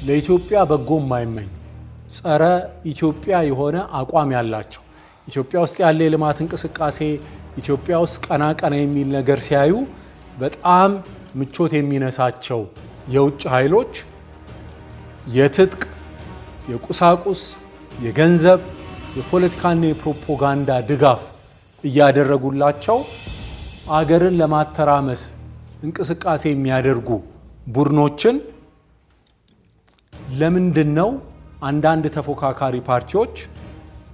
ለኢትዮጵያ በጎ የማይመኝ ጸረ ኢትዮጵያ የሆነ አቋም ያላቸው ኢትዮጵያ ውስጥ ያለ የልማት እንቅስቃሴ ኢትዮጵያ ውስጥ ቀና ቀና የሚል ነገር ሲያዩ በጣም ምቾት የሚነሳቸው የውጭ ኃይሎች የትጥቅ፣ የቁሳቁስ፣ የገንዘብ፣ የፖለቲካና የፕሮፓጋንዳ ድጋፍ እያደረጉላቸው አገርን ለማተራመስ እንቅስቃሴ የሚያደርጉ ቡድኖችን ለምንድነው አንዳንድ ተፎካካሪ ፓርቲዎች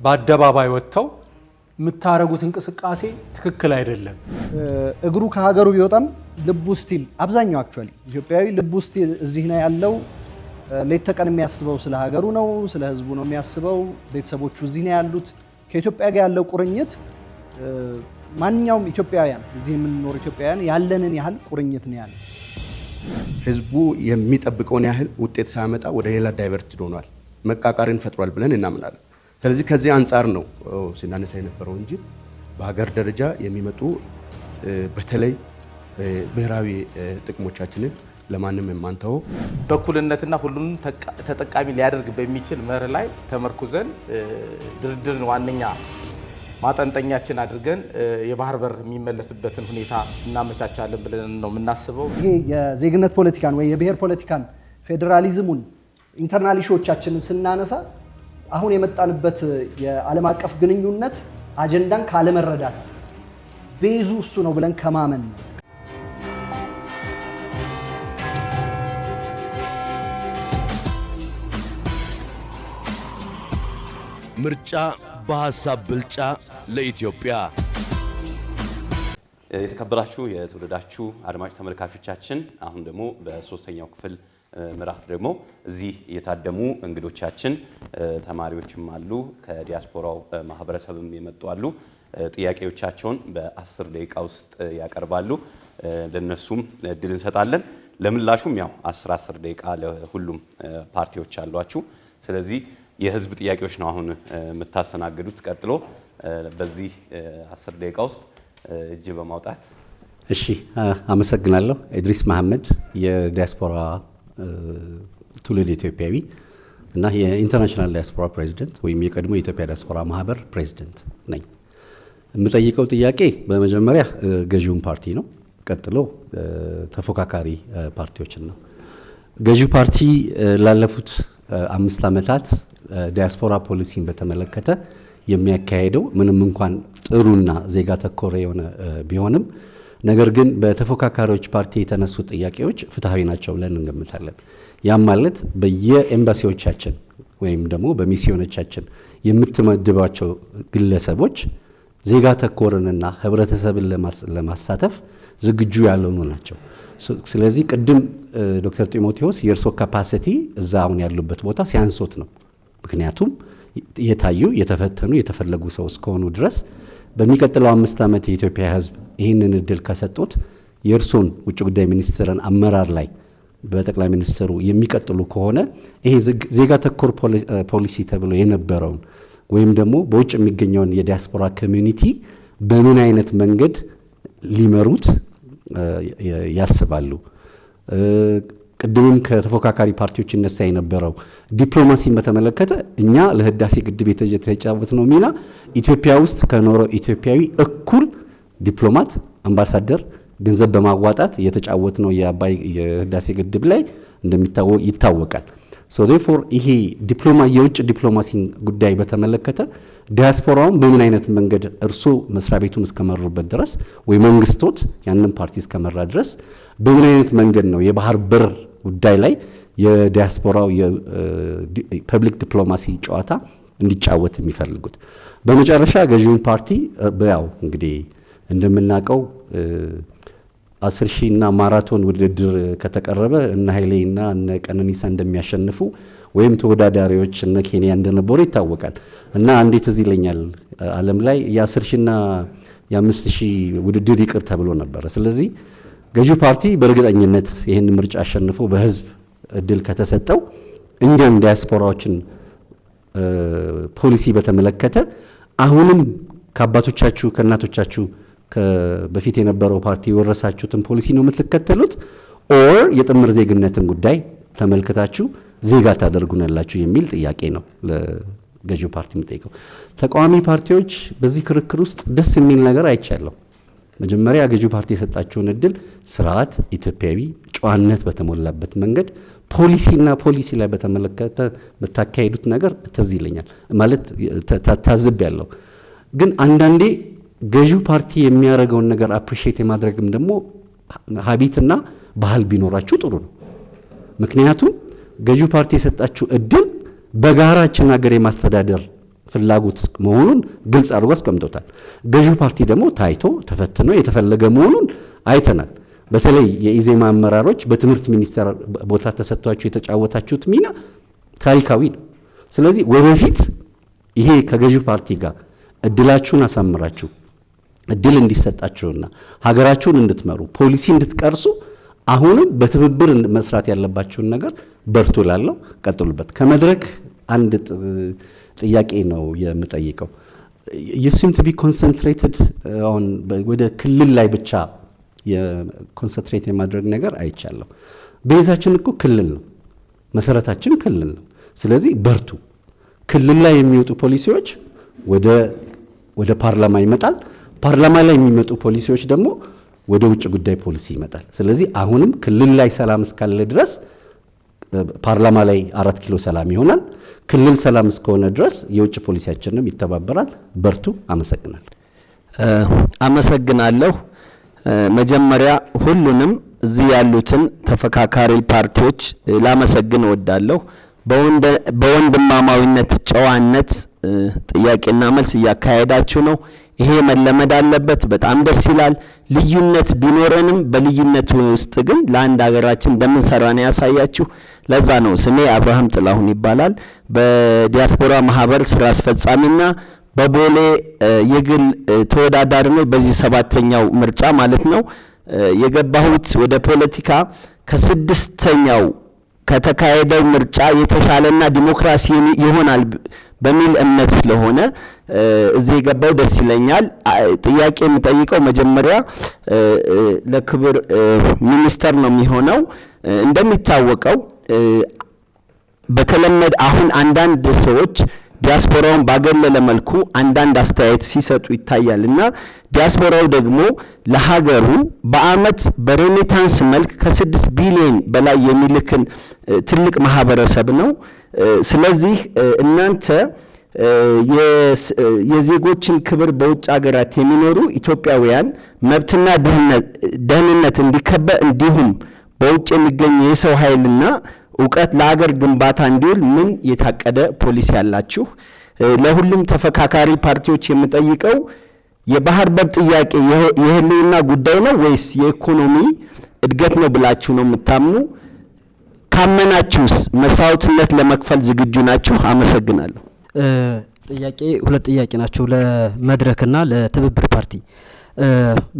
በአደባባይ ወጥተው የምታረጉት እንቅስቃሴ ትክክል አይደለም? እግሩ ከሀገሩ ቢወጣም ልቡ ስቲል አብዛኛው አክቹአሊ ኢትዮጵያዊ ልቡ ስቲል እዚህ ነው ያለው። ሌት ተቀን የሚያስበው ስለ ሀገሩ ነው፣ ስለ ህዝቡ ነው የሚያስበው። ቤተሰቦቹ እዚህ ነው ያሉት። ከኢትዮጵያ ጋር ያለው ቁርኝት ማንኛውም ኢትዮጵያውያን እዚህ የምንኖር ኢትዮጵያውያን ያለንን ያህል ቁርኝት ነው ያለው። ህዝቡ የሚጠብቀውን ያህል ውጤት ሳያመጣ ወደ ሌላ ዳይቨርት ሆኗል፣ መቃቃርን ፈጥሯል ብለን እናምናለን። ስለዚህ ከዚህ አንጻር ነው ሲናነሳ የነበረው እንጂ በሀገር ደረጃ የሚመጡ በተለይ ብሔራዊ ጥቅሞቻችንን ለማንም የማንተው በኩልነትና ሁሉንም ተጠቃሚ ሊያደርግ በሚችል መርህ ላይ ተመርኩዘን ድርድርን ዋነኛ ማጠንጠኛችን አድርገን የባህር በር የሚመለስበትን ሁኔታ እናመቻቻለን ብለን ነው የምናስበው። ይሄ የዜግነት ፖለቲካን ወይ የብሔር ፖለቲካን ፌዴራሊዝሙን ኢንተርናል ኢሹዎቻችንን ስናነሳ አሁን የመጣንበት የዓለም አቀፍ ግንኙነት አጀንዳን ካለመረዳት ቤዙ እሱ ነው ብለን ከማመን ነው። ምርጫ በሐሳብ ብልጫ ለኢትዮጵያ። የተከበራችሁ የተወደዳችሁ አድማጭ ተመልካቾቻችን አሁን ደግሞ በሶስተኛው ክፍል ምዕራፍ ደግሞ እዚህ የታደሙ እንግዶቻችን ተማሪዎችም አሉ፣ ከዲያስፖራው ማህበረሰብም የመጡ አሉ። ጥያቄዎቻቸውን በ10 ደቂቃ ውስጥ ያቀርባሉ። ለነሱም እድል እንሰጣለን። ለምላሹም ያው 10 ደቂቃ ለሁሉም ፓርቲዎች አሏችሁ። ስለዚህ የህዝብ ጥያቄዎች ነው አሁን የምታስተናግዱት። ቀጥሎ በዚህ 10 ደቂቃ ውስጥ እጅ በማውጣት እሺ። አመሰግናለሁ። ኢድሪስ መሐመድ የዲያስፖራ ትውልድ ኢትዮጵያዊ እና የኢንተርናሽናል ዲያስፖራ ፕሬዚደንት ወይም የቀድሞ የኢትዮጵያ ዲያስፖራ ማህበር ፕሬዚደንት ነኝ። የምጠይቀው ጥያቄ በመጀመሪያ ገዢውን ፓርቲ ነው፣ ቀጥሎ ተፎካካሪ ፓርቲዎችን ነው። ገዢው ፓርቲ ላለፉት 5 ዓመታት ዲያስፖራ ፖሊሲን በተመለከተ የሚያካሄደው ምንም እንኳን ጥሩና ዜጋ ተኮር የሆነ ቢሆንም ነገር ግን በተፎካካሪዎች ፓርቲ የተነሱ ጥያቄዎች ፍትሃዊ ናቸው ብለን እንገምታለን። ያም ማለት በየኤምባሲዎቻችን ወይም ደግሞ በሚስዮኖቻችን የምትመድባቸው ግለሰቦች ዜጋ ተኮርንና ህብረተሰብን ለማሳተፍ ዝግጁ ያልሆኑ ናቸው። ስለዚህ ቅድም ዶክተር ጢሞቴዎስ የእርሶ ካፓሲቲ እዛ አሁን ያሉበት ቦታ ሲያንሶት ነው። ምክንያቱም የታዩ የተፈተኑ የተፈለጉ ሰው እስከሆኑ ድረስ በሚቀጥለው 5 ዓመት የኢትዮጵያ ህዝብ ይህንን እድል ከሰጡት የእርሶን ውጭ ጉዳይ ሚኒስትርን አመራር ላይ በጠቅላይ ሚኒስትሩ የሚቀጥሉ ከሆነ ይሄ ዜጋ ተኮር ፖሊሲ ተብሎ የነበረውን ወይም ደግሞ በውጭ የሚገኘውን የዲያስፖራ ኮሚኒቲ በምን አይነት መንገድ ሊመሩት ያስባሉ? ቅድምም ከተፎካካሪ ፓርቲዎች ይነሳ የነበረው ዲፕሎማሲን በተመለከተ እኛ ለህዳሴ ግድብ የተጫወትነው ሚና ኢትዮጵያ ውስጥ ከኖረው ኢትዮጵያዊ እኩል ዲፕሎማት፣ አምባሳደር ገንዘብ በማዋጣት የተጫወትነው የህዳሴ ግድብ ላይ እንደሚታወቅ ይታወቃል። ሶ ዴርፎር ይሄ የውጭ ዲፕሎማሲን ጉዳይ በተመለከተ ዲያስፖራውን በምን አይነት መንገድ እርሶ መስሪያ ቤቱን እስከመሩበት ድረስ ወይ መንግስቶት ያንን ፓርቲ እስከመራ ድረስ በምን አይነት መንገድ ነው የባህር በር ጉዳይ ላይ የዲያስፖራው የፐብሊክ ዲፕሎማሲ ጨዋታ እንዲጫወት የሚፈልጉት? በመጨረሻ ገዢውን ፓርቲ ያው እንግዲህ እንደምናውቀው 10,000 እና ማራቶን ውድድር ከተቀረበ እነ ኃይሌና እነ ቀነኒሳ እንደሚያሸንፉ ወይም ተወዳዳሪዎች እነ ኬንያ እንደነበሩ ይታወቃል። እና እንዴት እዚህ ይለኛል ዓለም ላይ የ10,000 እና የ5,000 ውድድር ይቅር ተብሎ ነበር። ስለዚህ ገዢው ፓርቲ በእርግጠኝነት ይህን ምርጫ አሸንፎ በህዝብ እድል ከተሰጠው እኛም ዲያስፖራዎችን ፖሊሲ በተመለከተ አሁንም ከአባቶቻችሁ ከእናቶቻችሁ በፊት የነበረው ፓርቲ የወረሳችሁትን ፖሊሲ ነው የምትከተሉት ኦር የጥምር ዜግነትን ጉዳይ ተመልክታችሁ ዜጋ ታደርጉናላችሁ የሚል ጥያቄ ነው ለገዢው ፓርቲ የምጠይቀው። ተቃዋሚ ፓርቲዎች በዚህ ክርክር ውስጥ ደስ የሚል ነገር አይቻለሁ። መጀመሪያ ገዢው ፓርቲ የሰጣቸውን እድል ስርዓት፣ ኢትዮጵያዊ ጨዋነት በተሞላበት መንገድ ፖሊሲና ፖሊሲ ላይ በተመለከተ በታካሄዱት ነገር ትዝ ይለኛል ማለት ታዝቤያለሁ። ግን አንዳንዴ ገዢው ፓርቲ የሚያደርገውን ነገር አፕሪሺየት የማድረግም ደግሞ ሀቢትና ባህል ቢኖራችሁ ጥሩ ነው። ምክንያቱም ገዢው ፓርቲ የሰጣችሁ እድል በጋራችን ሀገር የማስተዳደር ፍላጎት መሆኑን ግልጽ አድርጎ አስቀምጦታል። ገዢው ፓርቲ ደግሞ ታይቶ ተፈትኖ የተፈለገ መሆኑን አይተናል። በተለይ የኢዜማ አመራሮች በትምህርት ሚኒስቴር ቦታ ተሰጥቷችሁ የተጫወታችሁት ሚና ታሪካዊ ነው። ስለዚህ ወደፊት ይሄ ከገዢው ፓርቲ ጋር እድላችሁን አሳምራችሁ እድል እንዲሰጣችሁና ሀገራችሁን እንድትመሩ ፖሊሲ እንድትቀርጹ አሁንም በትብብር መስራት ያለባችሁን ነገር በርቱ ላለው ቀጥሉበት። ከመድረክ አንድ ጥያቄ ነው የምጠይቀው። you seem to be concentrated on ወደ ክልል ላይ ብቻ የኮንሰንትሬት የማድረግ ነገር አይቻለሁ። ቤዛችን እኮ ክልል ነው፣ መሰረታችን ክልል ነው። ስለዚህ በርቱ። ክልል ላይ የሚወጡ ፖሊሲዎች ወደ ፓርላማ ይመጣል። ፓርላማ ላይ የሚመጡ ፖሊሲዎች ደግሞ ወደ ውጭ ጉዳይ ፖሊሲ ይመጣል። ስለዚህ አሁንም ክልል ላይ ሰላም እስካለ ድረስ ፓርላማ ላይ 4 ኪሎ ሰላም ይሆናል። ክልል ሰላም እስከሆነ ድረስ የውጭ ፖሊሲያችንም ይተባበራል። በርቱ። አመሰግናለሁ። መጀመሪያ ሁሉንም እዚህ ያሉትን ተፈካካሪ ፓርቲዎች ላመሰግን እወዳለሁ። በወንድማማዊነት ጨዋነት ጥያቄና መልስ እያካሄዳችሁ ነው። ይሄ መለመድ አለበት። በጣም ደስ ይላል። ልዩነት ቢኖረንም በልዩነት ውስጥ ግን ለአንድ ሀገራችን እንደምንሰራ ነው ያሳያችሁ። ለዛ ነው ስሜ አብርሃም ጥላሁን ይባላል። በዲያስፖራ ማህበር ስራ አስፈጻሚና በቦሌ የግል ተወዳዳሪ ነው። በዚህ 7ኛው ምርጫ ማለት ነው የገባሁት ወደ ፖለቲካ ከ6ኛው ከተካሄደው ምርጫ የተሻለና ዲሞክራሲ ይሆናል በሚል እምነት ስለሆነ እዚህ የገባው ደስ ይለኛል። ጥያቄ የምጠይቀው መጀመሪያ ለክብር ሚኒስተር ነው የሚሆነው። እንደሚታወቀው በተለመደ አሁን አንዳንድ ሰዎች ዲያስፖራውን ባገለለ መልኩ አንዳንድ አስተያየት ሲሰጡ ይታያልና ዲያስፖራው ደግሞ ለሀገሩ በአመት በሬሚታንስ መልክ ከ6 ቢሊዮን በላይ የሚልክን ትልቅ ማህበረሰብ ነው። ስለዚህ እናንተ የዜጎችን ክብር በውጭ ሀገራት የሚኖሩ ኢትዮጵያውያን መብትና ደህንነት እንዲከበር እንዲሁም በውጭ የሚገኝ የሰው ኃይልና ዕውቀት ለሀገር ግንባታ እንዲውል ምን የታቀደ ፖሊሲ ያላችሁ? ለሁሉም ተፈካካሪ ፓርቲዎች የምጠይቀው የባህር በር ጥያቄ የህልውና ጉዳይ ነው ወይስ የኢኮኖሚ እድገት ነው ብላችሁ ነው የምታምኑ? ካመናችሁስ መስዋዕትነት ለመክፈል ዝግጁ ናችሁ? አመሰግናለሁ። ጥያቄ ሁለት ጥያቄ ናቸው ለመድረክና ለትብብር ፓርቲ።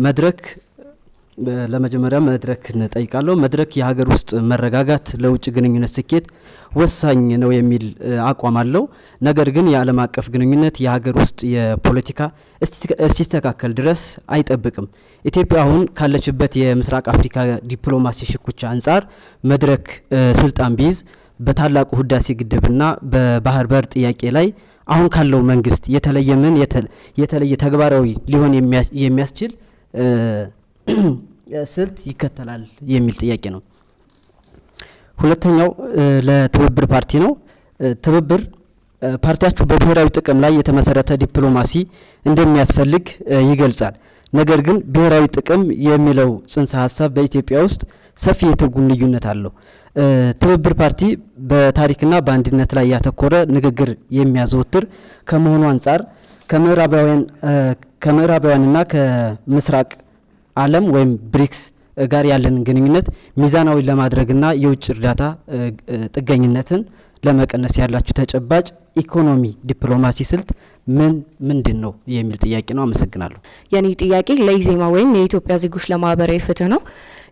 መድረክ ለመጀመሪያ መድረክን ጠይቃለሁ። መድረክ የሀገር ውስጥ መረጋጋት ለውጭ ግንኙነት ስኬት ወሳኝ ነው የሚል አቋም አለው። ነገር ግን የዓለም አቀፍ ግንኙነት የሀገር ውስጥ የፖለቲካ እስኪስተካከል ድረስ አይጠብቅም። ኢትዮጵያ አሁን ካለችበት የምስራቅ አፍሪካ ዲፕሎማሲ ሽኩቻ አንጻር መድረክ ስልጣን ቢይዝ በታላቁ ህዳሴ ግድብና በባህር በር ጥያቄ ላይ አሁን ካለው መንግስት የተለየ ተግባራዊ ሊሆን የሚያስችል ስልት ይከተላል የሚል ጥያቄ ነው። ሁለተኛው ለትብብር ፓርቲ ነው። ትብብር ፓርቲያችሁ በብሔራዊ ጥቅም ላይ የተመሰረተ ዲፕሎማሲ እንደሚያስፈልግ ይገልጻል። ነገር ግን ብሔራዊ ጥቅም የሚለው ጽንሰ ሐሳብ በኢትዮጵያ ውስጥ ሰፊ የትርጉም ልዩነት አለው። ትብብር ፓርቲ በታሪክና በአንድነት ላይ ያተኮረ ንግግር የሚያዘወትር ከመሆኑ አንጻር ከምዕራባውያንና ከምስራቅ ዓለም ወይም ብሪክስ ጋር ያለን ግንኙነት ሚዛናዊ ለማድረግና የውጭ እርዳታ ጥገኝነትን ለመቀነስ ያላችሁ ተጨባጭ ኢኮኖሚ ዲፕሎማሲ ስልት ምንድነው የሚል ጥያቄ ነው። አመሰግናለሁ። የኔ ጥያቄ ለኢዜማ ወይም የኢትዮጵያ ዜጎች ለማህበራዊ ፍትህ ነው።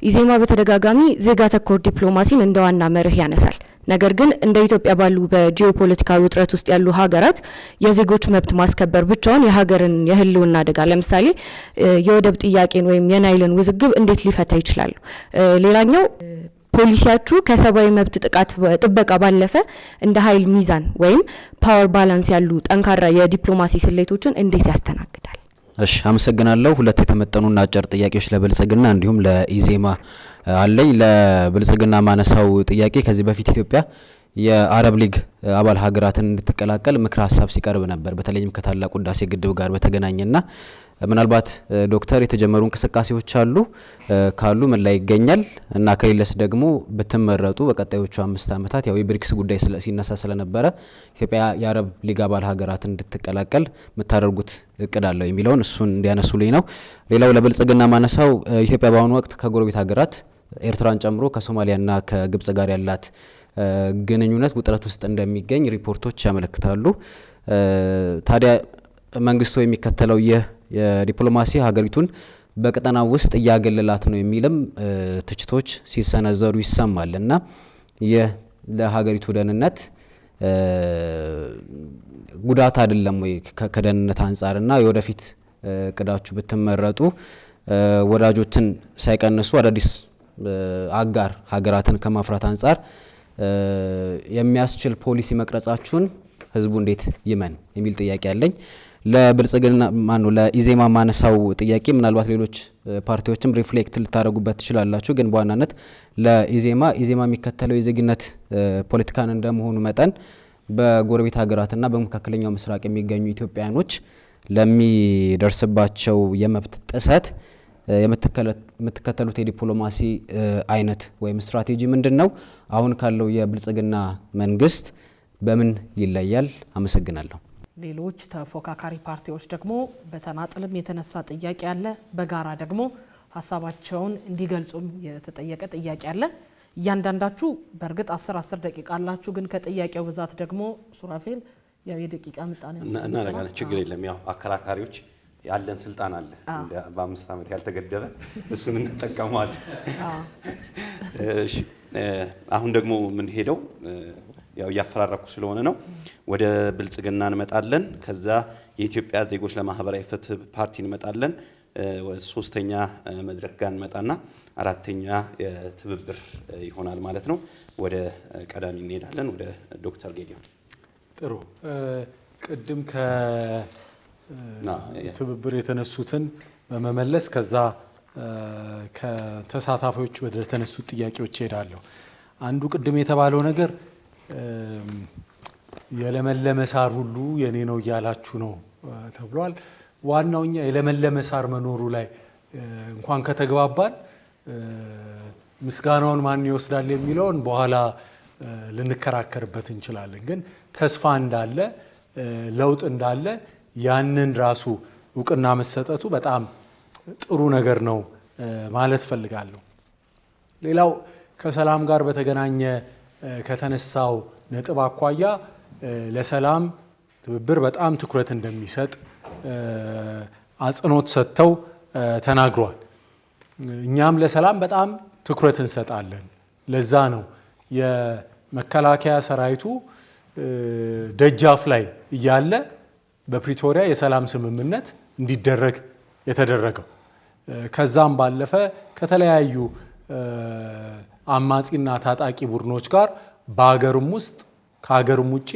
ኢዜማ በተደጋጋሚ ዜጋ ተኮር ዲፕሎማሲን እንደ ዋና መርህ ያነሳል። ነገር ግን እንደ ኢትዮጵያ ባሉ በጂኦፖለቲካዊ ውጥረት ውስጥ ያሉ ሀገራት የዜጎች መብት ማስከበር ብቻውን የሀገርን የህልውና አደጋ ለምሳሌ የወደብ ጥያቄን ወይም የናይልን ውዝግብ እንዴት ሊፈታ ይችላል? ሌላኛው ፖሊሲያችሁ ከሰብአዊ መብት ጥበቃ ባለፈ እንደ ኃይል ሚዛን ወይም ፓወር ባላንስ ያሉ ጠንካራ የዲፕሎማሲ ስሌቶችን እንዴት ያስተናግዳል? እሺ አመሰግናለሁ። ሁለት የተመጠኑና አጭር ጥያቄዎች ለብልጽግና እንዲሁም ለኢዜማ አለኝ። ለብልጽግና ማነሳው ጥያቄ ከዚህ በፊት ኢትዮጵያ የአረብ ሊግ አባል ሀገራትን እንድትቀላቀል ምክር ሀሳብ ሲቀርብ ነበር፣ በተለይም ከታላቁ ህዳሴ ግድብ ጋር በተገናኘና ምናልባት ዶክተር የተጀመሩ እንቅስቃሴዎች አሉ ካሉ ምን ላይ ይገኛል እና ከሌለስ ደግሞ ብትመረጡ በቀጣዮቹ 5 ዓመታት ያው የብሪክስ ጉዳይ ሲነሳ ስለነበረ ኢትዮጵያ የአረብ ሊግ አባል ሀገራትን እንድትቀላቀል የምታደርጉት እቅድ አለው የሚለውን እሱን እንዲያነሱልኝ ነው። ሌላው ለብልጽግና ማነሳው ኢትዮጵያ በአሁኑ ወቅት ከጎረቤት ሀገራት ኤርትራን ጨምሮ ከሶማሊያና ከግብጽ ጋር ያላት ግንኙነት ውጥረት ውስጥ እንደሚገኝ ሪፖርቶች ያመለክታሉ። ታዲያ መንግስቱ የሚከተለው የዲፕሎማሲ ሀገሪቱን በቀጠናው ውስጥ እያገለላት ነው የሚልም ትችቶች ሲሰነዘሩ ይሰማል እና ለሀገሪቱ ደህንነት ጉዳት አይደለም ወይ? ከደህንነት አንጻርና የወደፊት እቅዳችሁ ብትመረጡ ወዳጆችን ሳይቀንሱ አዳዲስ አጋር ሀገራትን ከማፍራት አንጻር የሚያስችል ፖሊሲ መቅረጻችሁን ህዝቡ እንዴት ይመን የሚል ጥያቄ አለኝ። ለብልጽግና ለኢዜማ ማነሳው ጥያቄ ምናልባት ሌሎች ፓርቲዎችም ሪፍሌክት ልታደርጉበት ትችላላችሁ፣ ግን በዋናነት ለኢዜማ የሚከተለው የዜግነት ፖለቲካን እንደመሆኑ መጠን በጎረቤት ሀገራትና በመካከለኛው ምስራቅ የሚገኙ ኢትዮጵያውያኖች ለሚደርስባቸው የመብት ጥሰት የምትከተሉት የዲፕሎማሲ አይነት ወይም ስትራቴጂ ምንድነው? አሁን ካለው የብልጽግና መንግስት በምን ይለያል? አመሰግናለሁ። ሌሎች ተፎካካሪ ፓርቲዎች ደግሞ በተናጥልም የተነሳ ጥያቄ አለ፣ በጋራ ደግሞ ሀሳባቸውን እንዲገልጹም የተጠየቀ ጥያቄ አለ። እያንዳንዳችሁ በእርግጥ 10 ደቂቃ አላችሁ፣ ግን ከጥያቄው ብዛት ደግሞ ሱራፌል ያው የደቂቃ ምጣኔ እናደርጋለን። ችግር የለም። ያው አከራካሪዎች ያለን ስልጣን አለ በ5 ዓመት ያልተገደበ እሱን እንጠቀማለን። እሺ አሁን ደግሞ ምን ሄደው ያው ያፈራረኩ ስለሆነ ነው ወደ ብልጽግና እንመጣለን። ከዛ የኢትዮጵያ ዜጎች ለማህበራዊ ፍትህ ፓርቲ እንመጣለን። ሶስተኛ መድረክ ጋር እንመጣና አራተኛ የትብብር ይሆናል ማለት ነው። ወደ ቀዳሚ እንሄዳለን። ወደ ዶክተር ጌዲዮን። ጥሩ። ቅድም ከትብብር የተነሱትን በመመለስ ከዛ ከተሳታፊዎች ወደ ተነሱት ጥያቄዎች እሄዳለሁ። አንዱ ቅድም የተባለው ነገር የለመለመ ሳር ሁሉ የኔ ነው እያላችሁ ነው ተብሏል። ዋናውኛ የለመለመ ሳር መኖሩ ላይ እንኳን ከተግባባን ምስጋናውን ማን ይወስዳል የሚለውን በኋላ ልንከራከርበት እንችላለን። ግን ተስፋ እንዳለ ለውጥ እንዳለ ያንን ራሱ እውቅና መሰጠቱ በጣም ጥሩ ነገር ነው ማለት ፈልጋለሁ። ሌላው ከሰላም ጋር በተገናኘ ከተነሳው ነጥብ አኳያ ለሰላም ትብብር በጣም ትኩረት እንደሚሰጥ አጽንኦት ሰጥተው ተናግሯል። እኛም ለሰላም በጣም ትኩረት እንሰጣለን። ለዛ ነው የመከላከያ ሰራዊቱ ደጃፍ ላይ እያለ በፕሪቶሪያ የሰላም ስምምነት እንዲደረግ የተደረገው። ከዛም ባለፈ ከተለያዩ አማጺና ታጣቂ ቡድኖች ጋር በሀገርም ውስጥ ከሀገርም ውጪ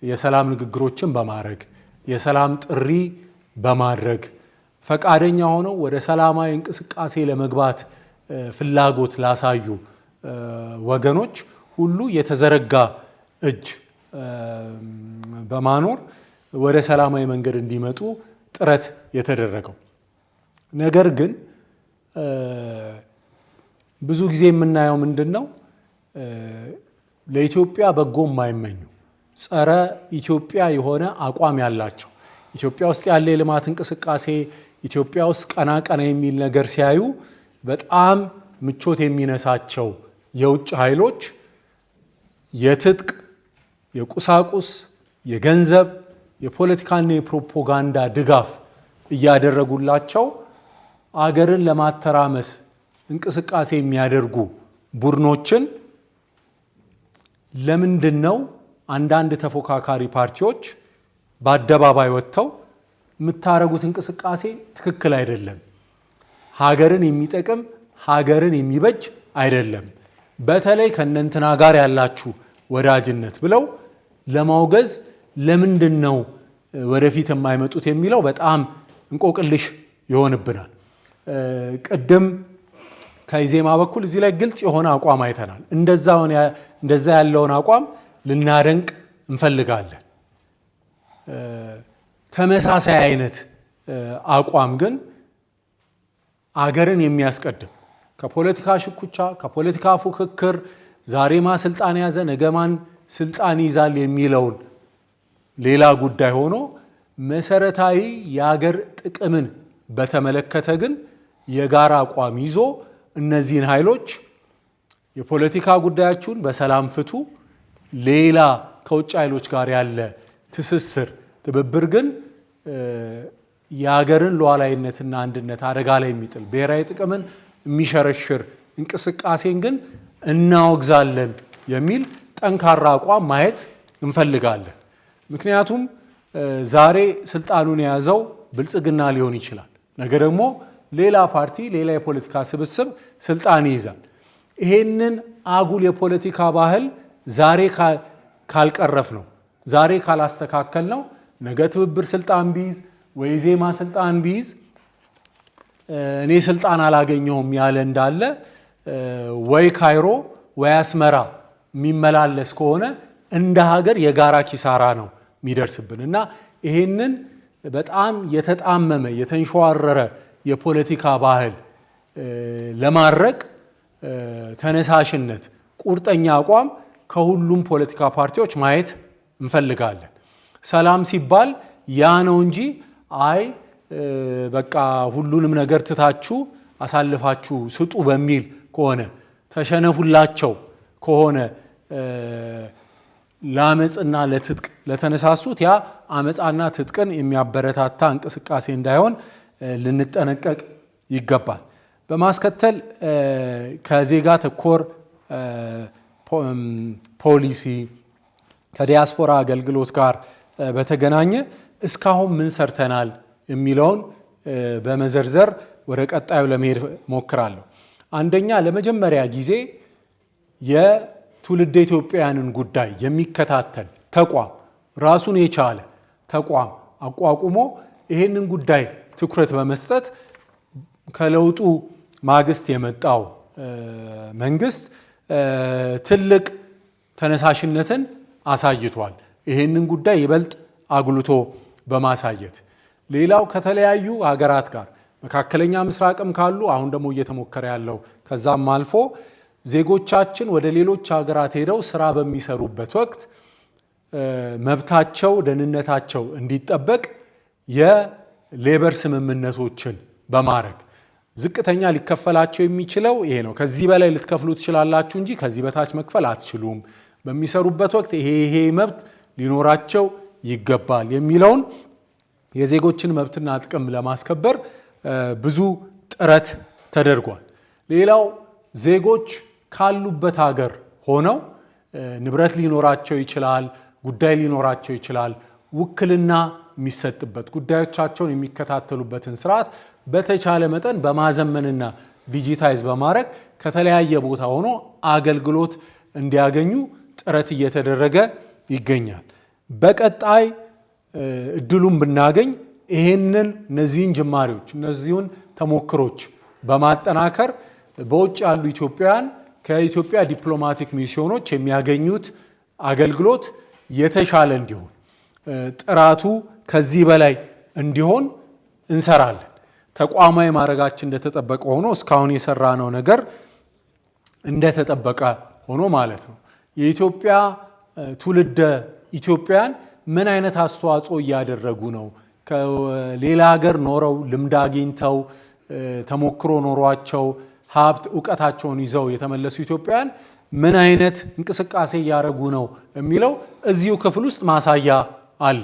የሰላም ንግግሮችን በማድረግ የሰላም ጥሪ በማድረግ ፈቃደኛ ሆነው ወደ ሰላማዊ እንቅስቃሴ ለመግባት ፍላጎት ላሳዩ ወገኖች ሁሉ የተዘረጋ እጅ በማኖር ወደ ሰላማዊ መንገድ እንዲመጡ ጥረት የተደረገው። ነገር ግን ብዙ ጊዜ የምናየው ምንድነው? ለኢትዮጵያ በጎ የማይመኙ ጸረ ኢትዮጵያ የሆነ አቋም ያላቸው ኢትዮጵያ ውስጥ ያለ የልማት እንቅስቃሴ ኢትዮጵያ ውስጥ ቀና ቀና የሚል ነገር ሲያዩ በጣም ምቾት የሚነሳቸው የውጭ ኃይሎች የትጥቅ፣ የቁሳቁስ፣ የገንዘብ፣ የፖለቲካና የፕሮፓጋንዳ ድጋፍ እያደረጉላቸው አገርን ለማተራመስ እንቅስቃሴ የሚያደርጉ ቡድኖችን ለምንድነው አንዳንድ ተፎካካሪ ፓርቲዎች በአደባባይ ወጥተው የምታረጉት እንቅስቃሴ ትክክል አይደለም፣ ሀገርን የሚጠቅም ሀገርን የሚበጅ አይደለም፣ በተለይ ከነንትና ጋር ያላችሁ ወዳጅነት ብለው ለማውገዝ ለምንድነው ወደፊት የማይመጡት የሚለው በጣም እንቆቅልሽ ይሆንብናል። ቅድም ከኢዜማ በኩል እዚህ ላይ ግልጽ የሆነ አቋም አይተናል። እንደዛ ያለውን አቋም ልናደንቅ እንፈልጋለን። ተመሳሳይ አይነት አቋም ግን አገርን የሚያስቀድም ከፖለቲካ ሽኩቻ ከፖለቲካ ፉክክር ዛሬ ማን ስልጣን ያዘ ነገ ማን ስልጣን ይዛል የሚለውን ሌላ ጉዳይ ሆኖ መሰረታዊ የሀገር ጥቅምን በተመለከተ ግን የጋራ አቋም ይዞ እነዚህን ኃይሎች የፖለቲካ ጉዳያችሁን በሰላም ፍቱ፣ ሌላ ከውጭ ኃይሎች ጋር ያለ ትስስር ትብብር ግን የሀገርን ሉዓላዊነትና አንድነት አደጋ ላይ የሚጥል ብሔራዊ ጥቅምን የሚሸረሽር እንቅስቃሴን ግን እናወግዛለን የሚል ጠንካራ አቋም ማየት እንፈልጋለን። ምክንያቱም ዛሬ ስልጣኑን የያዘው ብልጽግና ሊሆን ይችላል፣ ነገ ደግሞ ሌላ ፓርቲ ሌላ የፖለቲካ ስብስብ ስልጣን ይይዛል። ይሄንን አጉል የፖለቲካ ባህል ዛሬ ካልቀረፍ ነው ዛሬ ካላስተካከል ነው ነገ ትብብር ስልጣን ቢይዝ ወይ ኢዜማ ስልጣን ቢይዝ እኔ ስልጣን አላገኘሁም ያለ እንዳለ ወይ ካይሮ ወይ አስመራ የሚመላለስ ከሆነ እንደ ሀገር የጋራ ኪሳራ ነው የሚደርስብን እና ይሄንን በጣም የተጣመመ የተንሸዋረረ የፖለቲካ ባህል ለማድረቅ ተነሳሽነት ቁርጠኛ አቋም ከሁሉም ፖለቲካ ፓርቲዎች ማየት እንፈልጋለን። ሰላም ሲባል ያ ነው እንጂ አይ በቃ ሁሉንም ነገር ትታችሁ አሳልፋችሁ ስጡ በሚል ከሆነ ተሸነፉላቸው ከሆነ ለአመጽና ለትጥቅ ለተነሳሱት ያ አመጻና ትጥቅን የሚያበረታታ እንቅስቃሴ እንዳይሆን ልንጠነቀቅ ይገባል። በማስከተል ከዜጋ ተኮር ፖሊሲ ከዲያስፖራ አገልግሎት ጋር በተገናኘ እስካሁን ምን ሰርተናል የሚለውን በመዘርዘር ወደ ቀጣዩ ለመሄድ ሞክራለሁ። አንደኛ ለመጀመሪያ ጊዜ የትውልደ ኢትዮጵያውያንን ጉዳይ የሚከታተል ተቋም ራሱን የቻለ ተቋም አቋቁሞ ይሄንን ጉዳይ ትኩረት በመስጠት ከለውጡ ማግስት የመጣው መንግስት ትልቅ ተነሳሽነትን አሳይቷል። ይሄንን ጉዳይ ይበልጥ አጉልቶ በማሳየት ሌላው ከተለያዩ ሀገራት ጋር መካከለኛ ምስራቅም ካሉ አሁን ደግሞ እየተሞከረ ያለው ከዛም አልፎ ዜጎቻችን ወደ ሌሎች ሀገራት ሄደው ስራ በሚሰሩበት ወቅት መብታቸው ደህንነታቸው እንዲጠበቅ የሌበር ስምምነቶችን በማድረግ ዝቅተኛ ሊከፈላቸው የሚችለው ይሄ ነው፣ ከዚህ በላይ ልትከፍሉ ትችላላችሁ እንጂ ከዚህ በታች መክፈል አትችሉም፣ በሚሰሩበት ወቅት ይሄ መብት ሊኖራቸው ይገባል የሚለውን የዜጎችን መብትና ጥቅም ለማስከበር ብዙ ጥረት ተደርጓል። ሌላው ዜጎች ካሉበት ሀገር ሆነው ንብረት ሊኖራቸው ይችላል፣ ጉዳይ ሊኖራቸው ይችላል። ውክልና የሚሰጥበት ጉዳዮቻቸውን የሚከታተሉበትን ስርዓት በተቻለ መጠን በማዘመንና ዲጂታይዝ በማድረግ ከተለያየ ቦታ ሆኖ አገልግሎት እንዲያገኙ ጥረት እየተደረገ ይገኛል። በቀጣይ እድሉን ብናገኝ እነዚህን ጅማሬዎች እነዚሁን ተሞክሮች በማጠናከር በውጭ ያሉ ኢትዮጵያውያን ከኢትዮጵያ ዲፕሎማቲክ ሚስዮኖች የሚያገኙት አገልግሎት የተሻለ እንዲሆን ጥራቱ ከዚህ በላይ እንዲሆን እንሰራለን። ተቋማዊ ማድረጋችን እንደተጠበቀ ሆኖ እስካሁን የሰራነው ነገር እንደተጠበቀ ሆኖ ማለት ነው። የኢትዮጵያ ትውልደ ኢትዮጵያውያን ምን አይነት አስተዋጽኦ እያደረጉ ነው? ከሌላ ሀገር ኖረው ልምድ አግኝተው ተሞክሮ ኖሯቸው ሀብት እውቀታቸውን ይዘው የተመለሱ ኢትዮጵያውያን ምን አይነት እንቅስቃሴ እያደረጉ ነው የሚለው እዚሁ ክፍል ውስጥ ማሳያ አለ።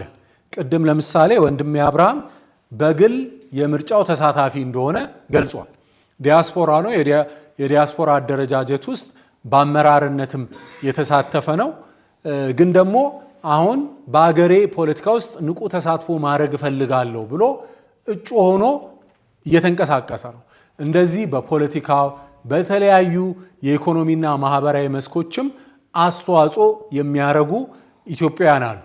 ቅድም ለምሳሌ ወንድሜ አብርሃም በግል የምርጫው ተሳታፊ እንደሆነ ገልጿል። ዲያስፖራ ነው። የዲያስፖራ አደረጃጀት ውስጥ በአመራርነትም የተሳተፈ ነው። ግን ደግሞ አሁን በአገሬ ፖለቲካ ውስጥ ንቁ ተሳትፎ ማድረግ እፈልጋለሁ ብሎ እጩ ሆኖ እየተንቀሳቀሰ ነው። እንደዚህ በፖለቲካው በተለያዩ የኢኮኖሚና ማህበራዊ መስኮችም አስተዋጽኦ የሚያደርጉ ኢትዮጵያውያን አሉ።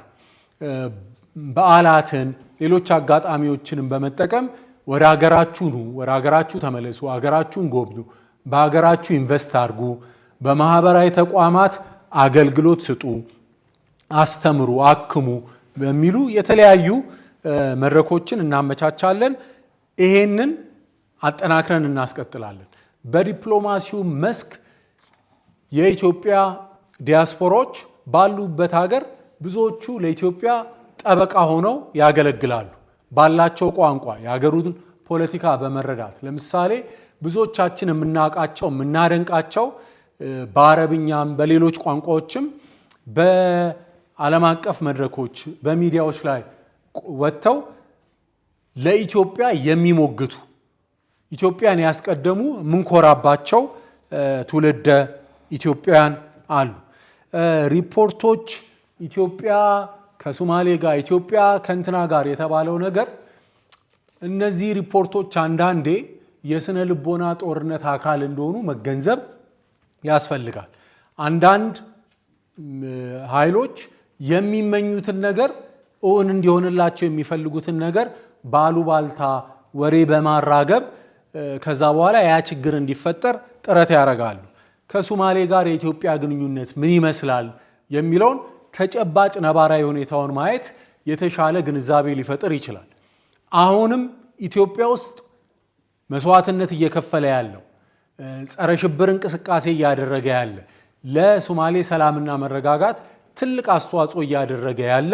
በዓላትን፣ ሌሎች አጋጣሚዎችንም በመጠቀም ወደ ሀገራችሁ ኑ፣ ወደ ሀገራችሁ ተመለሱ፣ ሀገራችሁን ጎብኙ፣ በሀገራችሁ ኢንቨስት አድርጉ፣ በማህበራዊ ተቋማት አገልግሎት ስጡ፣ አስተምሩ፣ አክሙ በሚሉ የተለያዩ መድረኮችን እናመቻቻለን። ይሄንን አጠናክረን እናስቀጥላለን። በዲፕሎማሲው መስክ የኢትዮጵያ ዲያስፖራዎች ባሉበት ሀገር ብዙዎቹ ለኢትዮጵያ ጠበቃ ሆነው ያገለግላሉ። ባላቸው ቋንቋ የሀገሩን ፖለቲካ በመረዳት ለምሳሌ ብዙዎቻችን የምናውቃቸው የምናደንቃቸው በአረብኛም በሌሎች ቋንቋዎችም በዓለም አቀፍ መድረኮች በሚዲያዎች ላይ ወጥተው ለኢትዮጵያ የሚሞግቱ ኢትዮጵያን ያስቀደሙ የምንኮራባቸው ትውልደ ኢትዮጵያውያን አሉ። ሪፖርቶች ኢትዮጵያ ከሶማሌ ጋር ኢትዮጵያ ከእንትና ጋር የተባለው ነገር እነዚህ ሪፖርቶች አንዳንዴ የስነ ልቦና ጦርነት አካል እንደሆኑ መገንዘብ ያስፈልጋል። አንዳንድ ኃይሎች የሚመኙትን ነገር እውን እንዲሆንላቸው የሚፈልጉትን ነገር ባሉባልታ ወሬ በማራገብ ከዛ በኋላ ያ ችግር እንዲፈጠር ጥረት ያደርጋሉ። ከሶማሌ ጋር የኢትዮጵያ ግንኙነት ምን ይመስላል የሚለውን ተጨባጭ ነባራዊ ሁኔታውን ማየት የተሻለ ግንዛቤ ሊፈጥር ይችላል። አሁንም ኢትዮጵያ ውስጥ መስዋዕትነት እየከፈለ ያለው ጸረ ሽብር እንቅስቃሴ እያደረገ ያለ ለሶማሌ ሰላምና መረጋጋት ትልቅ አስተዋጽኦ እያደረገ ያለ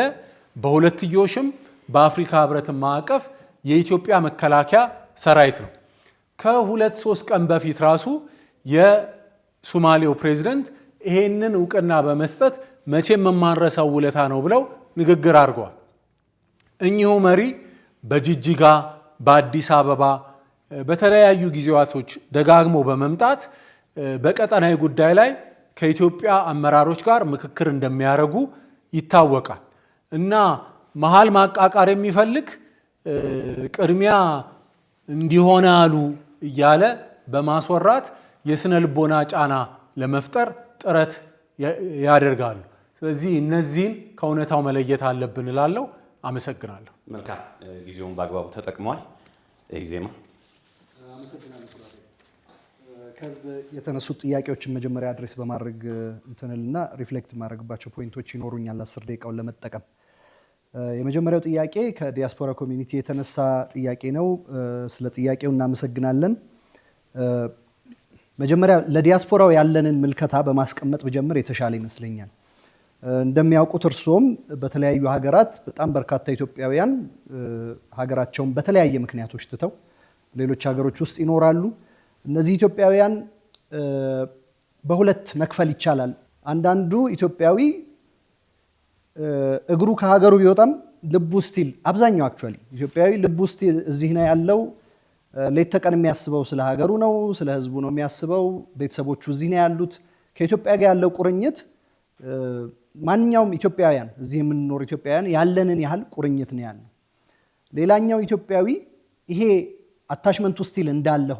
በሁለትዮሽም በአፍሪካ ሕብረትም ማዕቀፍ የኢትዮጵያ መከላከያ ሰራዊት ነው። ከ2-3 ቀን በፊት ራሱ የሶማሌው ፕሬዝዳንት ይሄንን እውቅና በመስጠት መቼም የማንረሳው ውለታ ነው ብለው ንግግር አድርገዋል። እኚሁ መሪ በጅጅጋ በአዲስ አበባ በተለያዩ ጊዜያቶች ደጋግሞ በመምጣት በቀጠናዊ ጉዳይ ላይ ከኢትዮጵያ አመራሮች ጋር ምክክር እንደሚያደርጉ ይታወቃል። እና መሃል ማቃቃር የሚፈልግ ቅድሚያ እንዲሆነ አሉ እያለ በማስወራት የስነ ልቦና ጫና ለመፍጠር ጥረት ያደርጋሉ። ስለዚህ እነዚህን ከእውነታው መለየት አለብን እላለሁ። አመሰግናለሁ። መልካም፣ ጊዜውን በአግባቡ ተጠቅሟል። ኢዜማ ከህዝብ የተነሱት ጥያቄዎችን መጀመሪያ አድሬስ በማድረግ እንትንልና ሪፍሌክት ማድረግባቸው ፖይንቶች ይኖሩኛል 10 ደቂቃውን ለመጠቀም። የመጀመሪያው ጥያቄ ከዲያስፖራ ኮሚኒቲ የተነሳ ጥያቄ ነው። ስለ ጥያቄው እናመሰግናለን። መጀመሪያ ለዲያስፖራው ያለንን ምልከታ በማስቀመጥ ብጀምር የተሻለ ይመስለኛል። እንደሚያውቁት እርሶም በተለያዩ ሀገራት በጣም በርካታ ኢትዮጵያውያን ሀገራቸውን በተለያየ ምክንያቶች ትተው ሌሎች ሀገሮች ውስጥ ይኖራሉ። እነዚህ ኢትዮጵያውያን በሁለት መክፈል ይቻላል። አንዳንዱ ኢትዮጵያዊ እግሩ ከሀገሩ ቢወጣም ልቡ ስቲል አብዛኛው አክቹአሊ ኢትዮጵያዊ ልቡ ስቲል እዚህ ነው ያለው። ሌት ተቀን የሚያስበው ስለ ሀገሩ ነው፣ ስለ ህዝቡ ነው የሚያስበው። ቤተሰቦቹ እዚህ ነው ያሉት። ከኢትዮጵያ ጋር ያለው ቁርኝት ማንኛውም ኢትዮጵያውያን እዚህ የምንኖር ኢትዮጵያውያን ያለንን ያህል ቁርኝት ነው ያለው። ሌላኛው ኢትዮጵያዊ ይሄ አታችመንቱ ስቲል እንዳለ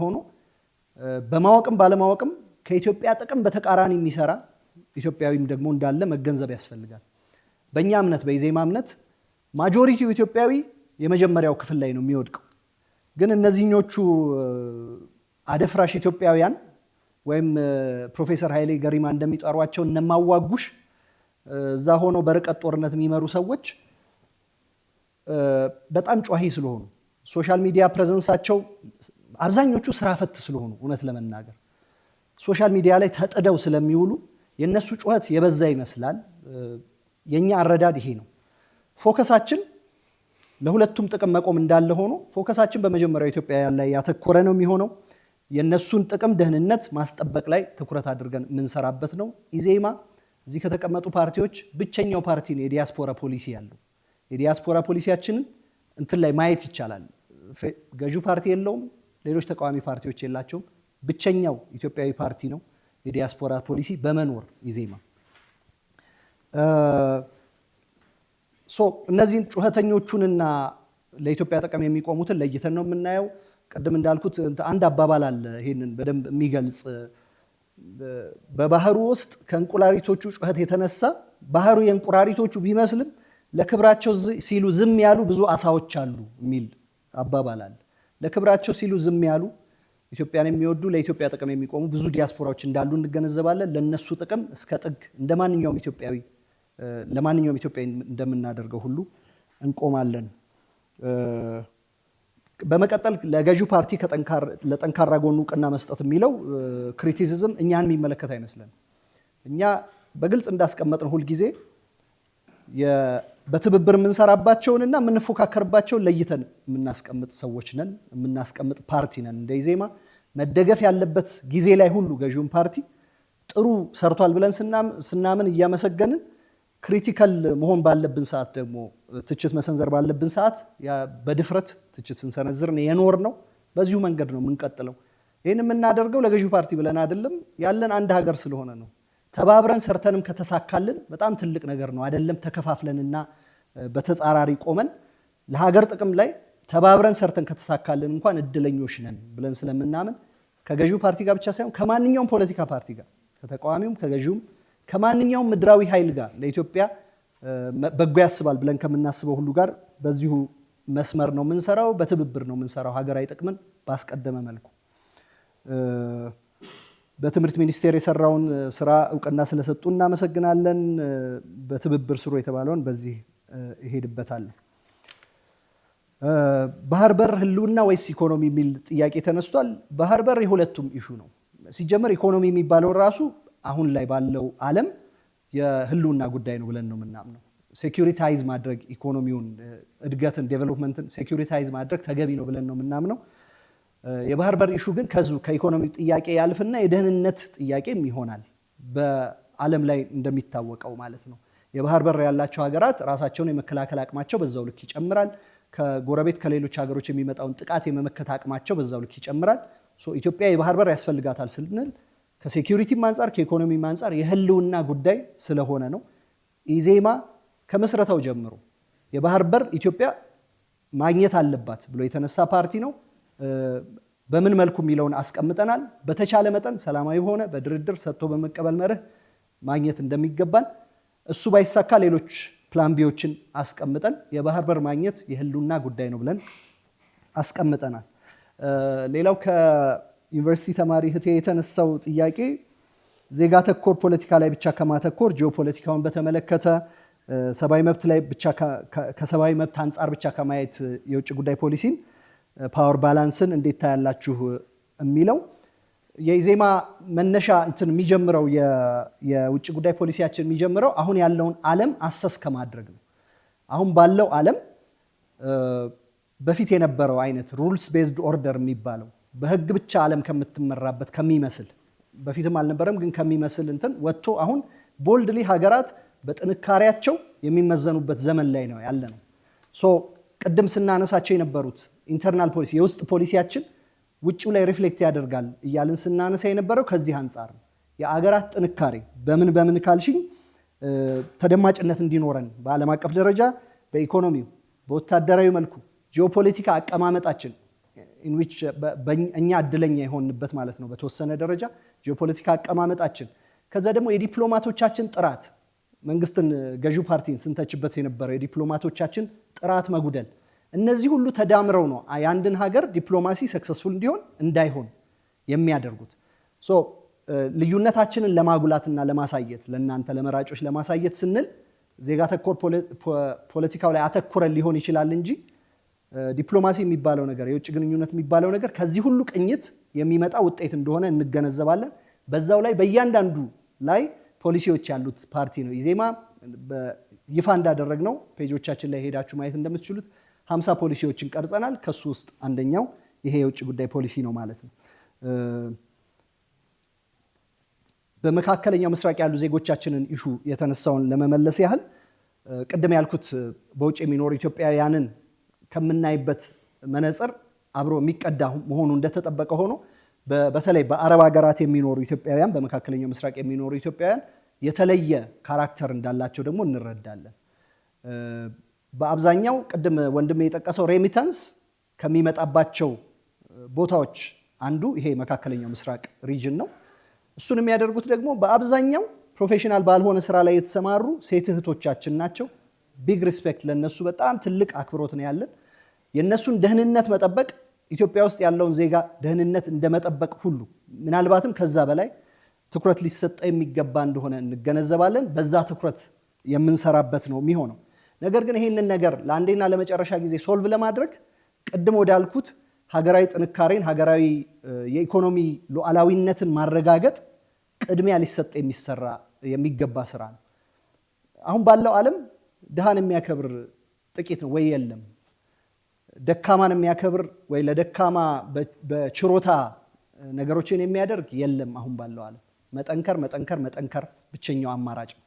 ሆኖ በማወቅም ባለማወቅም ከኢትዮጵያ ጥቅም በተቃራኒ የሚሰራ ኢትዮጵያዊም ደግሞ እንዳለ መገንዘብ ያስፈልጋል። በእኛ እምነት በኢዜማ እምነት ማጆሪቲው ኢትዮጵያዊ የመጀመሪያው ክፍል ላይ ነው የሚወድቀው። ግን እነዚህኞቹ አደፍራሽ ኢትዮጵያውያን ወይም ፕሮፌሰር ኃይሌ ገሪማ እንደሚጠሯቸው እነማዋጉሽ እዛ ሆኖ በርቀት ጦርነት የሚመሩ ሰዎች በጣም ጨዋሂ ስለሆኑ ሶሻል ሚዲያ ፕሬዘንሳቸው አብዛኞቹ ስራ ፈት ስለሆኑ እውነት ለመናገር ሶሻል ሚዲያ ላይ ተጥደው ስለሚውሉ የነሱ ጩኸት የበዛ ይመስላል። የኛ አረዳድ ይሄ ነው። ፎከሳችን ለሁለቱም ጥቅም መቆም እንዳለ ሆኖ ፎከሳችን በመጀመሪያው ኢትዮጵያውያን ላይ ያተኮረ ነው የሚሆነው። የነሱን ጥቅም ደህንነት ማስጠበቅ ላይ ትኩረት አድርገን የምንሰራበት ነው። ኢዜማ እዚህ ከተቀመጡ ፓርቲዎች ብቸኛው ፓርቲ ነው የዲያስፖራ ፖሊሲ ያለው። የዲያስፖራ ፖሊሲያችንን እንትን ላይ ማየት ይቻላል። ገዢው ፓርቲ የለውም፣ ሌሎች ተቃዋሚ ፓርቲዎች የላቸውም። ብቸኛው ኢትዮጵያዊ ፓርቲ ነው። የዲያስፖራ ፖሊሲ በመኖር ኢዜማ እነዚህን ጩኸተኞቹንና ለኢትዮጵያ ጥቅም የሚቆሙትን ለይተን ነው የምናየው። ቅድም እንዳልኩት አንድ አባባል አለ ይሄንን በደንብ የሚገልጽ በባህሩ ውስጥ ከእንቁራሪቶቹ ጩኸት የተነሳ ባህሩ የእንቁራሪቶቹ ቢመስልም ለክብራቸው ሲሉ ዝም ያሉ ብዙ አሳዎች አሉ የሚል አባባል አለ። ለክብራቸው ሲሉ ዝም ያሉ ኢትዮጵያን የሚወዱ ለኢትዮጵያ ጥቅም የሚቆሙ ብዙ ዲያስፖራዎች እንዳሉ እንገነዘባለን። ለነሱ ጥቅም እስከ ጥግ እንደማንኛውም ኢትዮጵያዊ ለማንኛውም ኢትዮጵያዊ እንደምናደርገው ሁሉ እንቆማለን። በመቀጠል ለገዢው ፓርቲ ለጠንካራ ጎኑ እውቅና መስጠት የሚለው ክሪቲሲዝም እኛን የሚመለከት አይመስለን። እኛ በግልጽ እንዳስቀመጥን ሁልጊዜ በትብብር የምንሰራባቸውንና የምንፎካከርባቸውን ለይተን የምናስቀምጥ ሰዎች ነን፣ የምናስቀምጥ ፓርቲ ነን። እንደ ኢዜማ መደገፍ ያለበት ጊዜ ላይ ሁሉ ገዢውን ፓርቲ ጥሩ ሰርቷል ብለን ስናምን እያመሰገንን ክሪቲካል መሆን ባለብን ሰዓት ደግሞ ትችት መሰንዘር ባለብን ሰዓት በድፍረት ትችት ስንሰነዝር የኖር ነው። በዚሁ መንገድ ነው የምንቀጥለው። ይህን የምናደርገው ለገዢው ፓርቲ ብለን አይደለም፣ ያለን አንድ ሀገር ስለሆነ ነው። ተባብረን ሰርተንም ከተሳካልን በጣም ትልቅ ነገር ነው። አይደለም ተከፋፍለንና በተጻራሪ ቆመን ለሀገር ጥቅም ላይ ተባብረን ሰርተን ከተሳካልን እንኳን እድለኞች ነን ብለን ስለምናምን ከገዢው ፓርቲ ጋር ብቻ ሳይሆን ከማንኛውም ፖለቲካ ፓርቲ ጋር ከተቃዋሚውም ከገዢውም ከማንኛውም ምድራዊ ኃይል ጋር ለኢትዮጵያ በጎ ያስባል ብለን ከምናስበው ሁሉ ጋር በዚሁ መስመር ነው የምንሰራው፣ በትብብር ነው የምንሰራው ሀገራዊ ጥቅምን ባስቀደመ መልኩ። በትምህርት ሚኒስቴር የሰራውን ስራ እውቅና ስለሰጡ እናመሰግናለን። በትብብር ስሩ የተባለውን በዚህ ይሄድበታል። ባህር በር ህልውና ወይስ ኢኮኖሚ የሚል ጥያቄ ተነስቷል። ባህር በር የሁለቱም ኢሹ ነው። ሲጀመር ኢኮኖሚ የሚባለው ራሱ አሁን ላይ ባለው ዓለም የህልውና ጉዳይ ነው ብለን ነው የምናምነው። ሴኩሪታይዝ ማድረግ ኢኮኖሚውን፣ እድገትን፣ ዴቨሎፕመንትን ሴኩሪታይዝ ማድረግ ተገቢ ነው ብለን ነው የምናምነው። የባህር በር ኢሹ ግን ከኢኮኖሚ ጥያቄ ያልፍና የደህንነት ጥያቄም ይሆናል። በዓለም ላይ እንደሚታወቀው ማለት ነው የባህር በር ያላቸው ሀገራት ራሳቸውን የመከላከል አቅማቸው በዛው ልክ ይጨምራል። ከጎረቤት ከሌሎች ሀገሮች የሚመጣውን ጥቃት የመመከት አቅማቸው በዛው ልክ ይጨምራል። ኢትዮጵያ የባህር በር ያስፈልጋታል ስንል ከሴኩሪቲም አንጻር ከኢኮኖሚም አንጻር የህልውና ጉዳይ ስለሆነ ነው። ኢዜማ ከምስረታው ጀምሮ የባህር በር ኢትዮጵያ ማግኘት አለባት ብሎ የተነሳ ፓርቲ ነው። በምን መልኩ የሚለውን አስቀምጠናል። በተቻለ መጠን ሰላማዊ ሆነ በድርድር ሰጥቶ በመቀበል መርህ ማግኘት እንደሚገባን፣ እሱ ባይሳካ ሌሎች ፕላን ቢዎችን አስቀምጠን የባህር በር ማግኘት የህልውና ጉዳይ ነው ብለን አስቀምጠናል። ሌላው ከዩኒቨርሲቲ ተማሪ እህቴ የተነሳው ጥያቄ ዜጋ ተኮር ፖለቲካ ላይ ብቻ ከማተኮር ጂኦፖለቲካውን በተመለከተ ሰብአዊ መብት ላይ ብቻ ከሰብአዊ መብት አንጻር ብቻ ከማየት የውጭ ጉዳይ ፖሊሲን ፓወር ባላንስን እንዴት ታያላችሁ የሚለው የኢዜማ መነሻ እንትን የሚጀምረው የውጭ ጉዳይ ፖሊሲያችን የሚጀምረው አሁን ያለውን ዓለም አሰስ ከማድረግ ነው። አሁን ባለው ዓለም በፊት የነበረው አይነት ሩልስ ቤዝድ ኦርደር የሚባለው በህግ ብቻ ዓለም ከምትመራበት ከሚመስል በፊትም አልነበረም ግን ከሚመስል እንትን ወጥቶ አሁን ቦልድሊ ሀገራት በጥንካሬያቸው የሚመዘኑበት ዘመን ላይ ነው ያለ ነው። ቅድም ስናነሳቸው የነበሩት ኢንተርናል ፖሊሲ የውስጥ ፖሊሲያችን ውጭው ላይ ሪፍሌክት ያደርጋል እያልን ስናነሳ የነበረው ከዚህ አንጻር ነው። የአገራት ጥንካሬ በምን ካልሽኝ ተደማጭነት እንዲኖረን በዓለም አቀፍ ደረጃ በኢኮኖሚው በወታደራዊ መልኩ ጂኦፖለቲካ አቀማመጣችን እኛ እድለኛ የሆንበት ማለት ነው በተወሰነ ደረጃ ጂኦፖለቲካ አቀማመጣችን፣ ከዛ ደግሞ የዲፕሎማቶቻችን ጥራት መንግስትን ገዢው ፓርቲን ስንተችበት የነበረው የዲፕሎማቶቻችን ጥራት መጉደል፣ እነዚህ ሁሉ ተዳምረው ነው የአንድን ሀገር ዲፕሎማሲ ሰክሰስፉል እንዲሆን እንዳይሆን የሚያደርጉት። ልዩነታችንን ለማጉላትና ለማሳየት ለእናንተ ለመራጮች ለማሳየት ስንል ዜጋ ተኮር ፖለቲካው ላይ አተኩረን ሊሆን ይችላል እንጂ ዲፕሎማሲ የሚባለው ነገር የውጭ ግንኙነት የሚባለው ነገር ከዚህ ሁሉ ቅኝት የሚመጣ ውጤት እንደሆነ እንገነዘባለን። በዛው ላይ በእያንዳንዱ ላይ ፖሊሲዎች ያሉት ፓርቲ ነው ኢዜማ። ይፋ እንዳደረግነው ፔጆቻችን ላይ ሄዳችሁ ማየት እንደምትችሉት 50 ፖሊሲዎችን ቀርጸናል። ከሱ ውስጥ አንደኛው ይሄ የውጭ ጉዳይ ፖሊሲ ነው ማለት ነው። በመካከለኛው ምስራቅ ያሉ ዜጎቻችንን ኢሹ የተነሳውን ለመመለስ ያህል ቅድም ያልኩት በውጭ የሚኖሩ ኢትዮጵያውያንን ከምናይበት መነጽር አብሮ የሚቀዳ መሆኑ እንደተጠበቀ ሆኖ በተለይ በአረብ ሀገራት የሚኖሩ ኢትዮጵያውያን፣ በመካከለኛው ምስራቅ የሚኖሩ ኢትዮጵያውያን የተለየ ካራክተር እንዳላቸው ደግሞ እንረዳለን። በአብዛኛው ቅድም ወንድሜ የጠቀሰው ሬሚታንስ ከሚመጣባቸው ቦታዎች አንዱ ይሄ መካከለኛው ምስራቅ ሪጅን ነው። እሱን የሚያደርጉት ደግሞ በአብዛኛው ፕሮፌሽናል ባልሆነ ስራ ላይ የተሰማሩ ሴት እህቶቻችን ናቸው። ቢግ ሪስፔክት ለነሱ፣ በጣም ትልቅ አክብሮት ነው ያለን። የነሱን ደህንነት መጠበቅ ኢትዮጵያ ውስጥ ያለውን ዜጋ ደህንነት እንደመጠበቅ ሁሉ ምናልባትም ከዛ በላይ ትኩረት ሊሰጠ የሚገባ እንደሆነ እንገነዘባለን። በዛ ትኩረት የምንሰራበት ነው የሚሆነው። ነገር ግን ይህንን ነገር ለአንዴና ለመጨረሻ ጊዜ ሶልቭ ለማድረግ ቅድም ወዳልኩት ሀገራዊ ጥንካሬን፣ ሀገራዊ የኢኮኖሚ ሉዓላዊነትን ማረጋገጥ ቅድሚያ ሊሰጥ የሚገባ ስራ ነው። አሁን ባለው ዓለም ድሃን የሚያከብር ጥቂት ነው ወይ የለም። ደካማን የሚያከብር ወይ ለደካማ በችሮታ ነገሮችን የሚያደርግ የለም። አሁን ባለው ዓለም መጠንከር መጠንከር መጠንከር ብቸኛው አማራጭ ነው።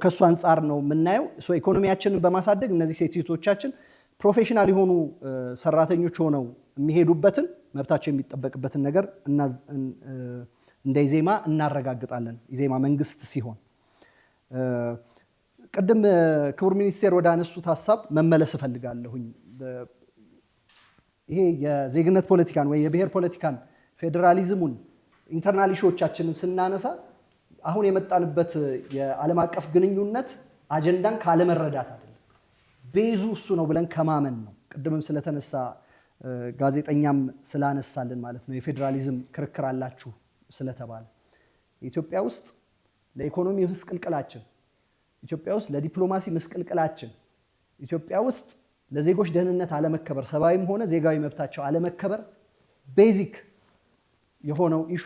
ከሱ አንጻር ነው የምናየው። ኢኮኖሚያችንን በማሳደግ እነዚህ ሴቶቻችን ፕሮፌሽናል የሆኑ ሰራተኞች ሆነው የሚሄዱበትን መብታቸው የሚጠበቅበትን ነገር እንደ ኢዜማ እናረጋግጣለን። ኢዜማ መንግስት ሲሆን ቅድም ክቡር ሚኒስቴር ወደ አነሱት ሀሳብ መመለስ እፈልጋለሁኝ። ይሄ የዜግነት ፖለቲካን ወይ የብሔር ፖለቲካን ፌዴራሊዝሙን ኢንተርናል ኢሹዎቻችንን ስናነሳ አሁን የመጣንበት የዓለም አቀፍ ግንኙነት አጀንዳን ካለመረዳት አይደለም፣ ቤዙ እሱ ነው ብለን ከማመን ነው። ቅድምም ስለተነሳ ጋዜጠኛም ስላነሳልን ማለት ነው የፌዴራሊዝም ክርክር አላችሁ ስለተባለ ኢትዮጵያ ውስጥ ለኢኮኖሚ ምስቅልቅላችን፣ ኢትዮጵያ ውስጥ ለዲፕሎማሲ ምስቅልቅላችን፣ ኢትዮጵያ ውስጥ ለዜጎች ደህንነት አለመከበር፣ ሰብአዊም ሆነ ዜጋዊ መብታቸው አለመከበር ቤዚክ የሆነው ኢሹ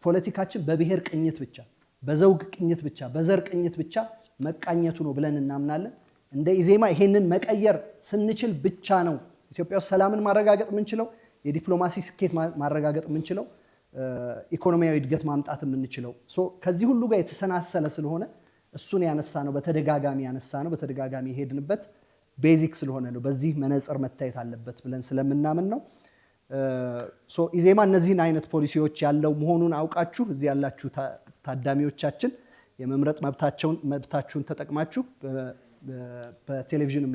ፖለቲካችን በብሔር ቅኝት ብቻ፣ በዘውግ ቅኝት ብቻ፣ በዘር ቅኝት ብቻ መቃኘቱ ነው ብለን እናምናለን። እንደ ኢዜማ ይሄንን መቀየር ስንችል ብቻ ነው ኢትዮጵያ ውስጥ ሰላምን ማረጋገጥ የምንችለው፣ የዲፕሎማሲ ስኬት ማረጋገጥ የምንችለው፣ ኢኮኖሚያዊ እድገት ማምጣት የምንችለው። ከዚህ ሁሉ ጋር የተሰናሰለ ስለሆነ እሱን ያነሳ ነው፣ በተደጋጋሚ ያነሳ ነው፣ በተደጋጋሚ የሄድንበት ቤዚክ ስለሆነ ነው። በዚህ መነጽር መታየት አለበት ብለን ስለምናምን ነው። ኢዜማ እነዚህን አይነት ፖሊሲዎች ያለው መሆኑን አውቃችሁ እዚህ ያላችሁ ታዳሚዎቻችን የመምረጥ መብታችሁን ተጠቅማችሁ በቴሌቪዥንም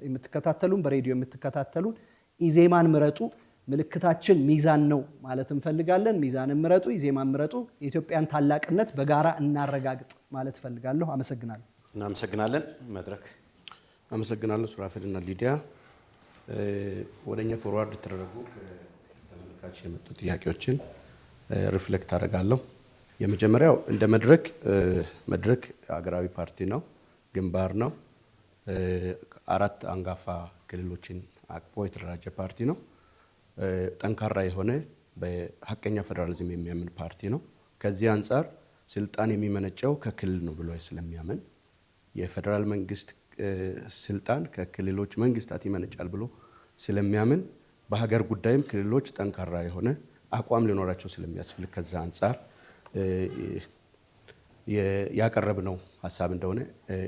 የምትከታተሉን በሬዲዮ የምትከታተሉን ኢዜማን ምረጡ። ምልክታችን ሚዛን ነው ማለት እንፈልጋለን። ሚዛንን ምረጡ፣ ኢዜማን ምረጡ። የኢትዮጵያን ታላቅነት በጋራ እናረጋግጥ ማለት እፈልጋለሁ። አመሰግናለሁ። እናመሰግናለን። መድረክ አመሰግናለሁ። ሱራፌልና ሊዲያ ወደኛ ፎርዋርድ የተደረጉ ተመልካች የመጡ ጥያቄዎችን ሪፍሌክት አደርጋለሁ። የመጀመሪያው እንደ መድረክ ሀገራዊ ፓርቲ ነው፣ ግንባር ነው። 4 አንጋፋ ክልሎችን አቅፎ የተደራጀ ፓርቲ ነው። ጠንካራ የሆነ በሀቀኛ ፌዴራሊዝም የሚያምን ፓርቲ ነው። ከዚህ አንጻር ስልጣን የሚመነጨው ከክልል ነው ብሎ ስለሚያምን የፌዴራል መንግስት ስልጣን ከክልሎች መንግስታት ይመነጫል ብሎ ስለሚያምን በሀገር ጉዳይም ክልሎች ጠንካራ የሆነ አቋም ሊኖራቸው ስለሚያስፈልግ ከዛ አንጻር ያቀረብነው ሀሳብ እንደሆነ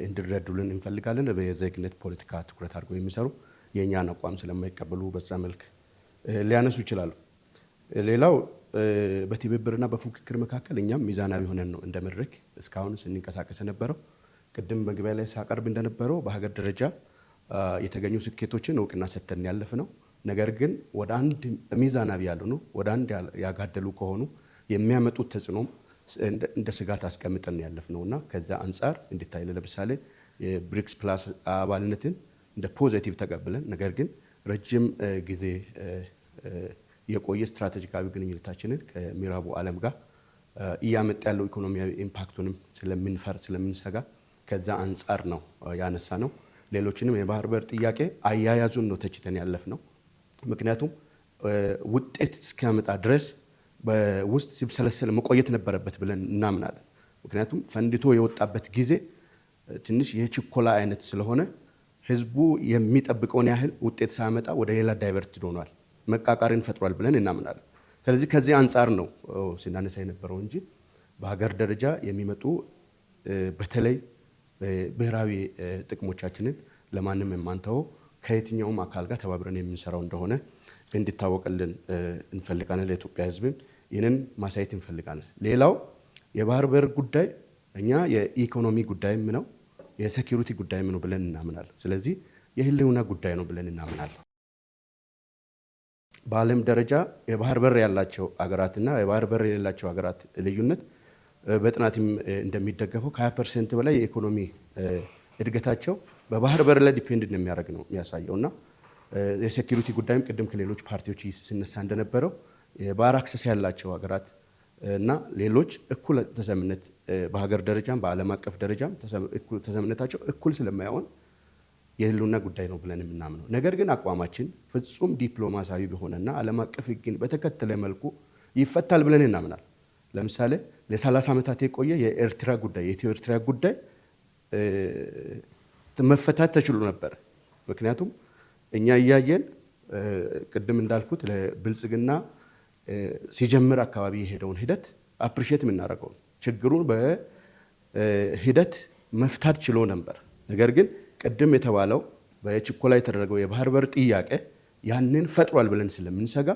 እንዲረዱልን እንፈልጋለን። በዜግነት ፖለቲካ ትኩረት አድርገው የሚሰሩ የእኛን አቋም ስለማይቀበሉ በዛ መልክ ሊያነሱ ይችላሉ። ሌላው በትብብርና በፉክክር መካከል እኛም ሚዛናዊ ሆነን ነው እንደ መድረክ እስካሁን ስንንቀሳቀስ የነበረው። ቅድም መግቢያ ላይ ሳቀርብ እንደነበረው በሀገር ደረጃ የተገኙ ስኬቶችን እውቅና ሰጥተን ያለፍ ነው። ነገር ግን ወደ አንድ ሚዛናዊ ያልሆኑ ወደ አንድ ያጋደሉ ከሆኑ የሚያመጡት ተጽዕኖም እንደ ስጋት አስቀምጠን ያለፍ ነውና ከዛ አንጻር እንዲታይ ለምሳሌ የብሪክስ ፕላስ አባልነትን እንደ ፖዚቲቭ ተቀብለን ነገር ግን ረጅም ጊዜ የቆየ ስትራቴጂካዊ ግንኙነታችንን ከምዕራቡ ዓለም ጋር እያመጣ ያለው ኢኮኖሚያዊ ኢምፓክቱንም ስለምንሰጋ ከዛ አንጻር ነው ያነሳ ነው። ሌሎችንም የባህር በር ጥያቄ አያያዙን ነው ተችተን ያለፍ ነው። ምክንያቱም ውጤት እስኪያመጣ ድረስ በውስጥ ሲብሰለሰል መቆየት ነበረበት ብለን እናምናለን። ምክንያቱም ፈንድቶ የወጣበት ጊዜ ትንሽ የችኮላ አይነት ስለሆነ ህዝቡ የሚጠብቀውን ያህል ውጤት ሳያመጣ ወደ ሌላ ዳይቨርት ሆኗል፣ መቃቃርን ፈጥሯል ብለን እናምናለን። ስለዚህ ከዚህ አንጻር ነው ስናነሳ የነበረው እንጂ በሀገር ደረጃ የሚመጡ በተለይ ብሔራዊ ጥቅሞቻችንን ለማንም የማንተወው ከየትኛውም አካል ጋር ተባብረን የምንሰራው እንደሆነ እንዲታወቅልን እንፈልጋለን። ለኢትዮጵያ ሕዝብም ይህንን ማሳየት እንፈልጋለን። ሌላው የባህር በር ጉዳይ እኛ የኢኮኖሚ ጉዳይም ነው የሴኩሪቲ ጉዳይም ነው ብለን እናምናለን። ስለዚህ የህልውና ጉዳይ ነው ብለን እናምናለን። በዓለም ደረጃ የባህር በር ያላቸው አገራትና የባህር በር የሌላቸው አገራት ልዩነት በጥናትም እንደሚደገፈው ከ20% በላይ የኢኮኖሚ እድገታቸው በባህር በር ላይ ዲፔንድ የሚያደርግ ነው የሚያሳየውና የሴኩሪቲ ጉዳይም ቅድም ከሌሎች ፓርቲዎች ሲነሳ እንደነበረው የባህር አክሰስ ያላቸው ሀገራት እና ሌሎች እኩል ተሰምነት በሀገር ደረጃም በዓለም አቀፍ ደረጃም ተሰምነታቸው እኩል ስለማይሆን የህልውና ጉዳይ ነው ብለን የምናምነው። ነገር ግን አቋማችን ፍጹም ዲፕሎማሲያዊ በሆነና ዓለም አቀፍ ሕግን በተከተለ መልኩ ይፈታል ብለን እናምናል። ለምሳሌ ለ30 ዓመታት የቆየ የኤርትራ ጉዳይ የኢትዮ ኤርትራ ጉዳይ መፈታት ተችሎ ነበር። ምክንያቱም እኛ እያየን ቅድም እንዳልኩት ለብልጽግና ሲጀምር አካባቢ የሄደውን ሂደት አፕሪሼት የምናደርገው ችግሩን በሂደት መፍታት ችሎ ነበር። ነገር ግን ቅድም የተባለው በችኮላ የተደረገው የባህር በር ጥያቄ ያንን ፈጥሯል ብለን ስለምንሰጋ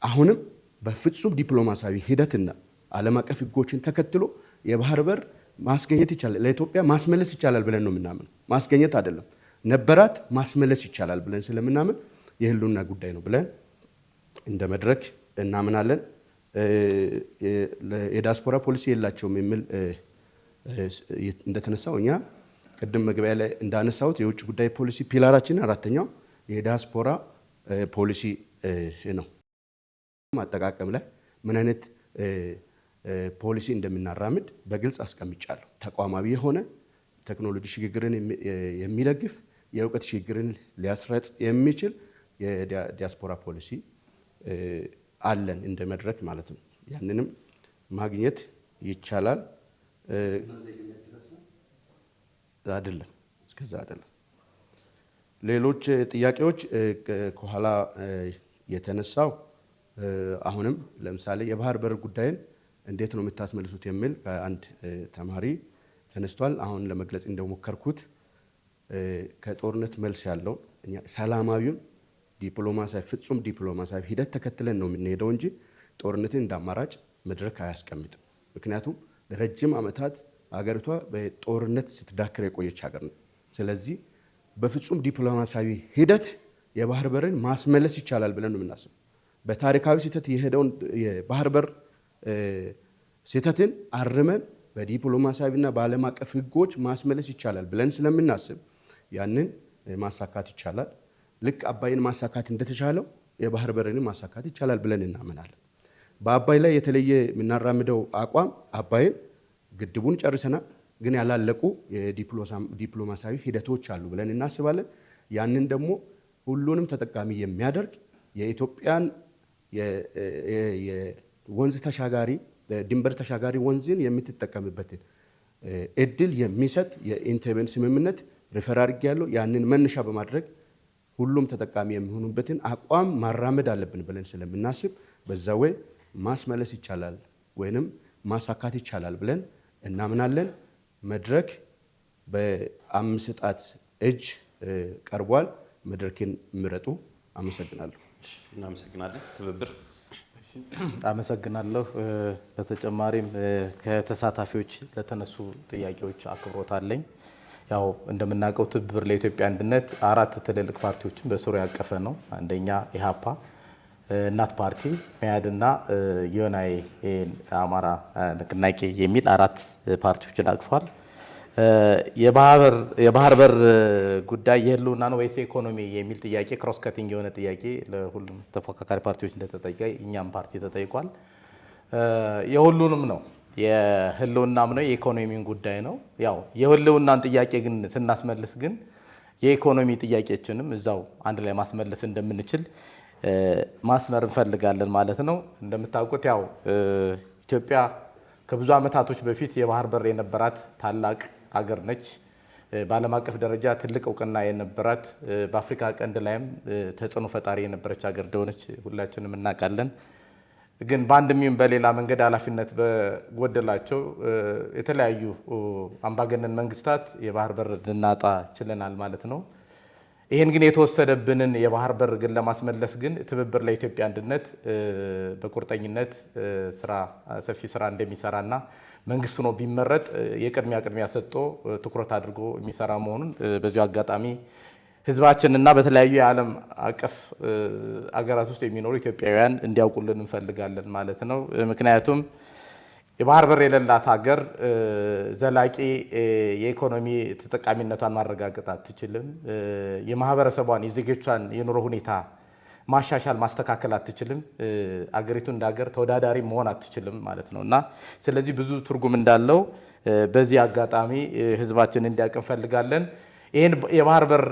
አሁንም በፍጹም ዲፕሎማሲያዊ ሂደትና ዓለም አቀፍ ሕጎችን ተከትሎ የባህር በር ማስገኘት ይቻላል፣ ለኢትዮጵያ ማስመለስ ይቻላል ብለን ነው የምናምን። ማስገኘት አይደለም ነበራት ማስመለስ ይቻላል ብለን ስለምናምን የህልውና ጉዳይ ነው ብለን እንደ መድረክ እናምናለን። የዲያስፖራ ፖሊሲ የላቸውም የሚል እንደተነሳው እኛ ቅድም መግቢያ ላይ እንዳነሳሁት የውጭ ጉዳይ ፖሊሲ ፒላራችን አራተኛው የዲያስፖራ ፖሊሲ ነው። አጠቃቀም ላይ ምን አይነት ፖሊሲ እንደምናራምድ በግልጽ አስቀምጫለሁ። ተቋማዊ የሆነ ቴክኖሎጂ ሽግግርን የሚደግፍ የእውቀት ሽግግርን ሊያስረጽ የሚችል የዲያስፖራ ፖሊሲ አለን እንደ መድረክ ማለት ነው። ያንንም ማግኘት ይቻላል። አይደለም እስከዛ አይደለም። ሌሎች ጥያቄዎች ከኋላ የተነሳው አሁንም ለምሳሌ የባህር በር ጉዳይን እንዴት ነው የምታስመልሱት የሚል ከአንድ ተማሪ ተነስቷል። አሁን ለመግለጽ እንደሞከርኩት ከጦርነት መልስ ያለው ሰላማዊውን ዲፕሎማሲያዊ ፍጹም ዲፕሎማሲያዊ ሂደት ተከትለን ነው የምንሄደው እንጂ ጦርነትን እንዳማራጭ መድረክ አያስቀምጥም። ምክንያቱም ለረጅም ዓመታት ሀገሪቷ በጦርነት ስትዳክር የቆየች ሀገር ነው። ስለዚህ በፍጹም ዲፕሎማሲያዊ ሂደት የባህር በርን ማስመለስ ይቻላል ብለን ነው የምናስብ። በታሪካዊ ስህተት የሄደውን የባህር በር ስህተትን አርመን በዲፕሎማሲያዊና በዓለም አቀፍ ሕጎች ማስመለስ ይቻላል ብለን ስለምናስብ ያንን ማሳካት ይቻላል። ልክ አባይን ማሳካት እንደተቻለው የባህር በርን ማሳካት ይቻላል ብለን እናምናለን። በአባይ ላይ የተለየ የምናራምደው አቋም አባይን ግድቡን ጨርሰናል፣ ግን ያላለቁ የዲፕሎማሲያዊ ሂደቶች አሉ ብለን እናስባለን። ያንን ደግሞ ሁሉንም ተጠቃሚ የሚያደርግ የኢትዮጵያን የወንዝ ተሻጋሪ ድንበር ተሻጋሪ ወንዝን የምትጠቀምበትን እድል የሚሰጥ የኢንቴቤን ስምምነት ሪፈር አድርጌያለሁ። ያንን መነሻ በማድረግ ሁሉም ተጠቃሚ የሚሆኑበትን አቋም ማራመድ አለብን ብለን ስለምናስብ በዛ ወይ ማስመለስ ይቻላል ወይንም ማሳካት ይቻላል ብለን እናምናለን። መድረክ በአምስት ጣት እጅ ቀርቧል። መድረክን ምረጡ። አመሰግናለሁ። እናመሰግናለን። ትብብር አመሰግናለሁ። በተጨማሪም ከተሳታፊዎች ለተነሱ ጥያቄዎች አክብሮት አለኝ። ያው እንደምናውቀው ትብብር ለኢትዮጵያ አንድነት 4 ትልልቅ ፓርቲዎችን በስሩ ያቀፈ ነው። አንደኛ ኢሃፓ፣ እናት ፓርቲ፣ መያድና ዮናይ አማራ ንቅናቄ የሚል 4 ፓርቲዎችን አቅፏል። የባህር በር ጉዳይ የህልውና ነው ወይስ ኢኮኖሚ የሚል ጥያቄ ክሮስ ከቲንግ የሆነ ጥያቄ ለሁሉም ተፎካካሪ ፓርቲዎች እንደተጠየቀ እኛም ፓርቲ ተጠይቋል። የሁሉንም ነው። የህልውናም ነው የኢኮኖሚን ጉዳይ ነው። ያው የህልውናን ጥያቄ ግን ስናስመልስ ግን የኢኮኖሚ ጥያቄዎችንም እዛው አንድ ላይ ማስመለስ እንደምንችል ማስመር እንፈልጋለን ማለት ነው። እንደምታውቁት ያው ኢትዮጵያ ከብዙ ዓመታቶች በፊት የባህር በር የነበራት ታላቅ ሀገር ነች። በዓለም አቀፍ ደረጃ ትልቅ እውቅና የነበራት በአፍሪካ ቀንድ ላይም ተጽዕኖ ፈጣሪ የነበረች ሀገር እንደሆነች ሁላችንም እናውቃለን። ግን በአንድም ይሁን በሌላ መንገድ ኃላፊነት በጎደላቸው የተለያዩ አምባገነን መንግስታት የባህር በር ልናጣ ችለናል ማለት ነው። ይህን ግን የተወሰደብንን የባህር በር ግን ለማስመለስ ግን ትብብር ለኢትዮጵያ አንድነት በቁርጠኝነት ሰፊ ስራ እንደሚሰራና መንግስት ሆኖ ቢመረጥ የቅድሚያ ሰጥቶ ትኩረት አድርጎ የሚሰራ መሆኑን በዚሁ አጋጣሚ ህዝባችንና በተለያዩ የዓለም አቀፍ አገራት ውስጥ የሚኖሩ ኢትዮጵያውያን እንዲያውቁልን እንፈልጋለን ማለት ነው። ምክንያቱም የባህር በር የሌላት ሀገር ዘላቂ የኢኮኖሚ ተጠቃሚነቷን ማረጋገጥ አትችልም። የማህበረሰቧን የዜጎቿን የኑሮ ሁኔታ ማሻሻል ማስተካከል አትችልም። አገሪቱ እንደ ሀገር ተወዳዳሪ መሆን አትችልም ማለት ነውና ስለዚህ ብዙ ትርጉም እንዳለው በዚህ አጋጣሚ ህዝባችን እንዲያውቅ እንፈልጋለን። ይሄን የባህር በር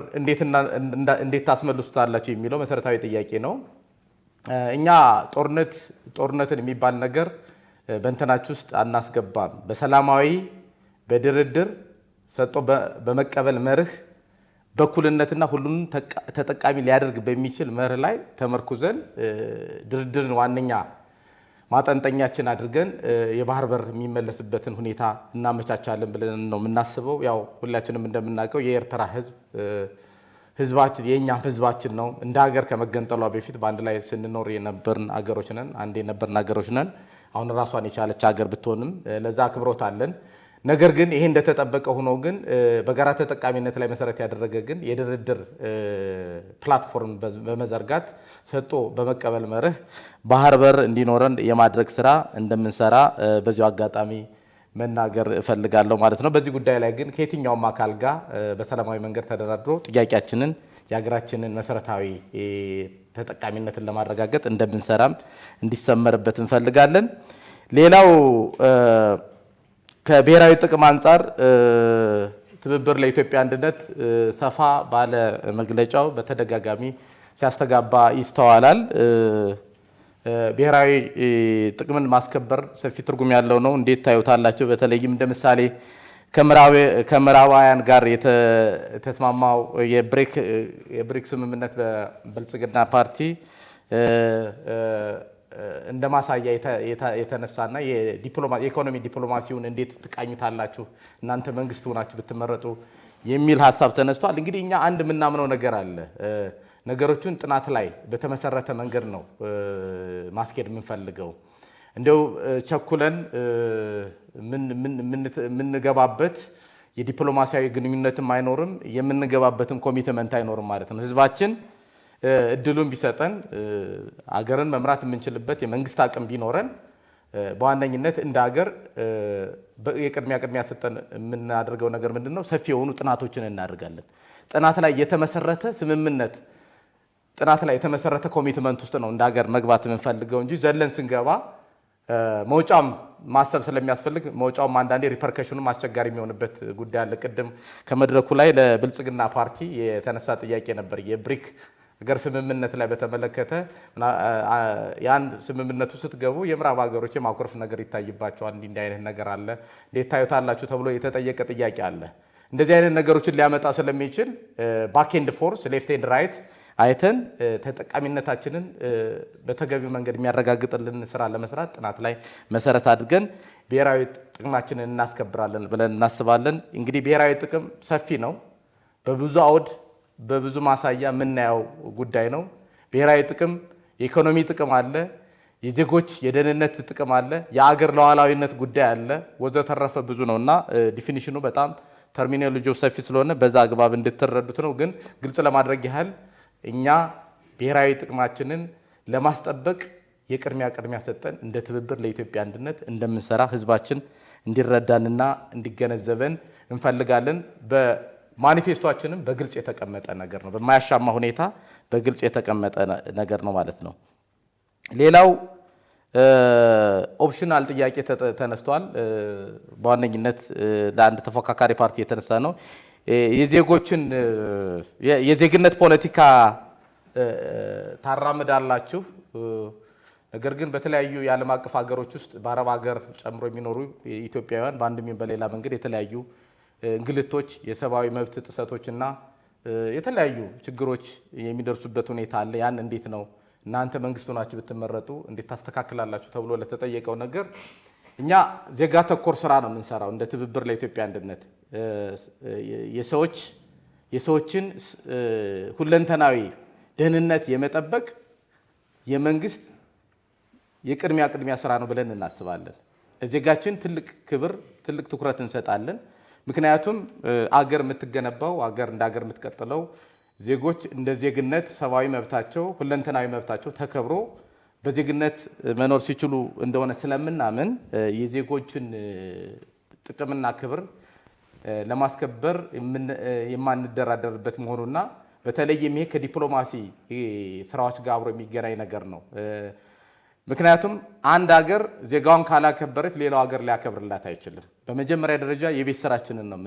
እንዴት ታስመልሱታላችሁ የሚለው መሰረታዊ ጥያቄ ነው። እኛ ጦርነትን የሚባል ነገር በእንተናችሁ ውስጥ አናስገባም። በሰላማዊ በድርድር ሰጥቶ በመቀበል መርህ በኩልነትና ሁሉንም ተጠቃሚ ሊያደርግ በሚችል መርህ ላይ ተመርኩዘን ድርድርን ዋነኛ ማጠንጠኛችን አድርገን የባህር በር የሚመለስበትን ሁኔታ እናመቻቻለን ብለን ነው የምናስበው። ያው ሁላችንም እንደምናውቀው የኤርትራ ህዝባችን የኛም ህዝባችን ነው። እንደ ሀገር ከመገንጠሏ በፊት በአንድ ላይ ስንኖር የነበርን አገሮች ነን። አንድ የነበርን አገሮች ነን። አሁን ራሷን የቻለች ሀገር ብትሆንም ለዛ አክብሮት አለን። ነገር ግን ይሄ እንደተጠበቀ ሆኖ ግን በጋራ ተጠቃሚነት ላይ መሰረት ያደረገ ግን የድርድር ፕላትፎርም በመዘርጋት ሰጥቶ በመቀበል መርህ ባህር በር እንዲኖረን የማድረግ ስራ እንደምንሰራ በዚሁ አጋጣሚ መናገር እፈልጋለሁ ማለት ነው። በዚህ ጉዳይ ላይ ግን ከየትኛውም አካል ጋር በሰላማዊ መንገድ ተደራድሮ ጥያቄያችንን የሀገራችንን መሰረታዊ ተጠቃሚነትን ለማረጋገጥ እንደምንሰራም እንዲሰመርበት እንፈልጋለን። ሌላው ከብሔራዊ ጥቅም አንጻር ትብብር ለኢትዮጵያ አንድነት ሰፋ ባለ መግለጫው በተደጋጋሚ ሲያስተጋባ ይስተዋላል። ብሔራዊ ጥቅምን ማስከበር ሰፊ ትርጉም ያለው ነው። እንዴት ታዩታላችሁ? በተለይም እንደ ምሳሌ ከምዕራባውያን ጋር የተስማማው የብሪክ ስምምነት በብልጽግና ፓርቲ እንደ ማሳያ የተነሳና የኢኮኖሚ ዲፕሎማሲውን እንዴት ትቃኙታላችሁ እናንተ መንግስት ሆናችሁ ብትመረጡ የሚል ሀሳብ ተነስቷል። እንግዲህ እኛ አንድ የምናምነው ነገር አለ። ነገሮችን ጥናት ላይ በተመሰረተ መንገድ ነው ማስኬድ የምንፈልገው። እንደው ቸኩለን የምንገባበት የዲፕሎማሲያዊ ግንኙነትም አይኖርም፣ የምንገባበትም ኮሚትመንት አይኖርም ማለት ነው። ህዝባችን እድሉን ቢሰጠን አገርን መምራት የምንችልበት የመንግስት አቅም ቢኖረን በዋነኝነት እንደ ሀገር የቅድሚያ ሰጠን የምናደርገው ነገር ምንድነው? ሰፊ የሆኑ ጥናቶችን እናደርጋለን። ጥናት ላይ የተመሰረተ ስምምነት፣ ጥናት ላይ የተመሰረተ ኮሚትመንት ውስጥ ነው እንደ ሀገር መግባት የምንፈልገው እንጂ ዘለን ስንገባ መውጫም ማሰብ ስለሚያስፈልግ መውጫውም አንዳንዴ ሪፐርከሽኑም አስቸጋሪ የሚሆንበት ጉዳይ አለ። ቅድም ከመድረኩ ላይ ለብልጽግና ፓርቲ የተነሳ ጥያቄ ነበር። የብሪክ ሀገር ስምምነት ላይ በተመለከተ ያን ስምምነቱ ስትገቡ የምዕራብ ሀገሮች የማኩረፍ ነገር ይታይባቸዋል። እንዲህ አይነት ነገር አለ፣ እንዴት ታዩታላችሁ ተብሎ የተጠየቀ ጥያቄ አለ። እንደዚህ አይነት ነገሮችን ሊያመጣ ስለሚችል ባክ ኤንድ ፎርስ ሌፍት ኤንድ ራይት አይተን ተጠቃሚነታችንን በተገቢው መንገድ የሚያረጋግጥልን ስራ ለመስራት ጥናት ላይ መሰረት አድርገን ብሔራዊ ጥቅማችንን እናስከብራለን ብለን እናስባለን። እንግዲህ ብሔራዊ ጥቅም ሰፊ ነው። በብዙ አውድ በብዙ ማሳያ የምናየው ጉዳይ ነው። ብሔራዊ ጥቅም የኢኮኖሚ ጥቅም አለ፣ የዜጎች የደህንነት ጥቅም አለ፣ የአገር ሉዓላዊነት ጉዳይ አለ፣ ወዘተረፈ ብዙ ነውና ዲፊኒሽኑ በጣም ተርሚኖሎጂው ሰፊ ስለሆነ በዛ አግባብ እንድትረዱት ነው። ግን ግልጽ ለማድረግ ያህል እኛ ብሔራዊ ጥቅማችንን ለማስጠበቅ የቅድሚያ ሰጠን እንደ ትብብር ለኢትዮጵያ አንድነት እንደምንሰራ ህዝባችን እንዲረዳንና እንዲገነዘበን እንፈልጋለን። በማኒፌስቶአችንም በግልጽ የተቀመጠ ነገር ነው። በማያሻማ ሁኔታ በግልጽ የተቀመጠ ነገር ነው ማለት ነው። ሌላው ኦፕሽናል ጥያቄ ተነስቷል። በዋነኝነት ለአንድ ተፎካካሪ ፓርቲ የተነሳ ነው። የዜግነት ፖለቲካ ታራምዳላችሁ፣ ነገር ግን በተለያዩ የዓለም አቀፍ ሀገሮች ውስጥ በአረብ ሀገር ጨምሮ የሚኖሩ ኢትዮጵያውያን በአንድም በሌላ መንገድ የተለያዩ እንግልቶች፣ የሰብአዊ መብት ጥሰቶችና የተለያዩ ችግሮች የሚደርሱበት ሁኔታ አለ። ያን እንዴት ነው እናንተ መንግስት ሆናችሁ ብትመረጡ እንዴት ታስተካክላላችሁ ተብሎ ለተጠየቀው ነገር እኛ ዜጋ ተኮር ስራ ነው የምንሰራው እንደ ትብብር ለኢትዮጵያ አንድነት። የሰዎች የሰዎችን ሁለንተናዊ ደህንነት የመጠበቅ የመንግስት የቅድሚያ ስራ ነው ብለን እናስባለን። ለዜጋችን ትልቅ ክብር፣ ትልቅ ትኩረት እንሰጣለን። ምክንያቱም አገር የምትገነባው አገር እንደ አገር የምትቀጥለው ዜጎች እንደ ዜግነት ሰብአዊ መብታቸው ሁለንተናዊ መብታቸው ተከብሮ በዜግነት መኖር ሲችሉ እንደሆነ ስለምናምን የዜጎችን ጥቅምና ክብር ለማስከበር የማንደራደርበት መሆኑና በተለይም ይሄ ከዲፕሎማሲ ስራዎች ጋር አብሮ የሚገናኝ ነገር ነው። ምክንያቱም አንድ ሀገር ዜጋዋን ካላከበረች ሌላው ሀገር ሊያከብርላት አይችልም። በመጀመሪያ ደረጃ የቤት ስራችንን ነው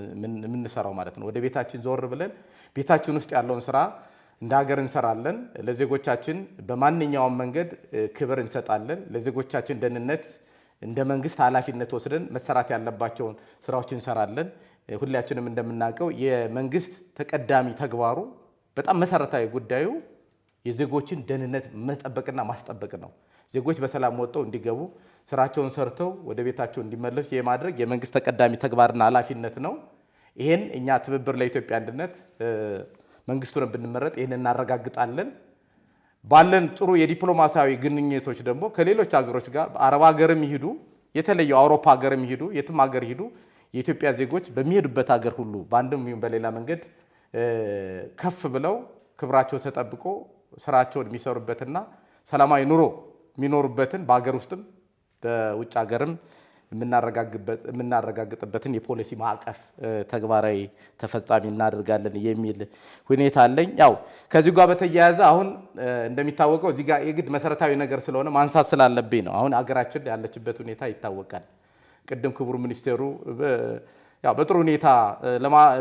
የምንሰራው ማለት ነው። ወደ ቤታችን ዞር ብለን ቤታችን ውስጥ ያለውን ስራ እንደ ሀገር እንሰራለን። ለዜጎቻችን በማንኛውም መንገድ ክብር እንሰጣለን። ለዜጎቻችን ደህንነት እንደ መንግስት ኃላፊነት ወስደን መሰራት ያለባቸውን ስራዎች እንሰራለን። ሁላችንም እንደምናውቀው የመንግስት ተቀዳሚ ተግባሩ በጣም መሰረታዊ ጉዳዩ የዜጎችን ደህንነት መጠበቅና ማስጠበቅ ነው። ዜጎች በሰላም ወጥተው እንዲገቡ ስራቸውን ሰርተው ወደ ቤታቸው እንዲመለሱ የማድረግ የመንግስት ተቀዳሚ ተግባርና ኃላፊነት ነው። ይሄን እኛ ትብብር ለኢትዮጵያ አንድነት መንግስቱን ብንመረጥ ይሄን እናረጋግጣለን። ባለን ጥሩ የዲፕሎማሲያዊ ግንኙነቶች ደግሞ ከሌሎች ሀገሮች ጋር አረብ ሀገርም ይሄዱ የተለየው አውሮፓ ሀገርም ይሄዱ የትም ሀገር ይሄዱ የኢትዮጵያ ዜጎች በሚሄዱበት ሀገር ሁሉ በአንድም ይሁን በሌላ መንገድ ከፍ ብለው ክብራቸው ተጠብቆ ስራቸውን የሚሰሩበትና ሰላማዊ ኑሮ የሚኖሩበትን በሀገር ውስጥም በውጭ ሀገርም የምናረጋግጥበትን የፖሊሲ ማዕቀፍ ተግባራዊ ተፈጻሚ እናደርጋለን የሚል ሁኔታ አለኝ። ያው ከዚህ ጋር በተያያዘ አሁን እንደሚታወቀው እዚህ ጋር የግድ መሰረታዊ ነገር ስለሆነ ማንሳት ስላለብኝ ነው። አሁን ሀገራችን ያለችበት ሁኔታ ይታወቃል። ቅድም ክቡር ሚኒስቴሩ ያው በጥሩ ሁኔታ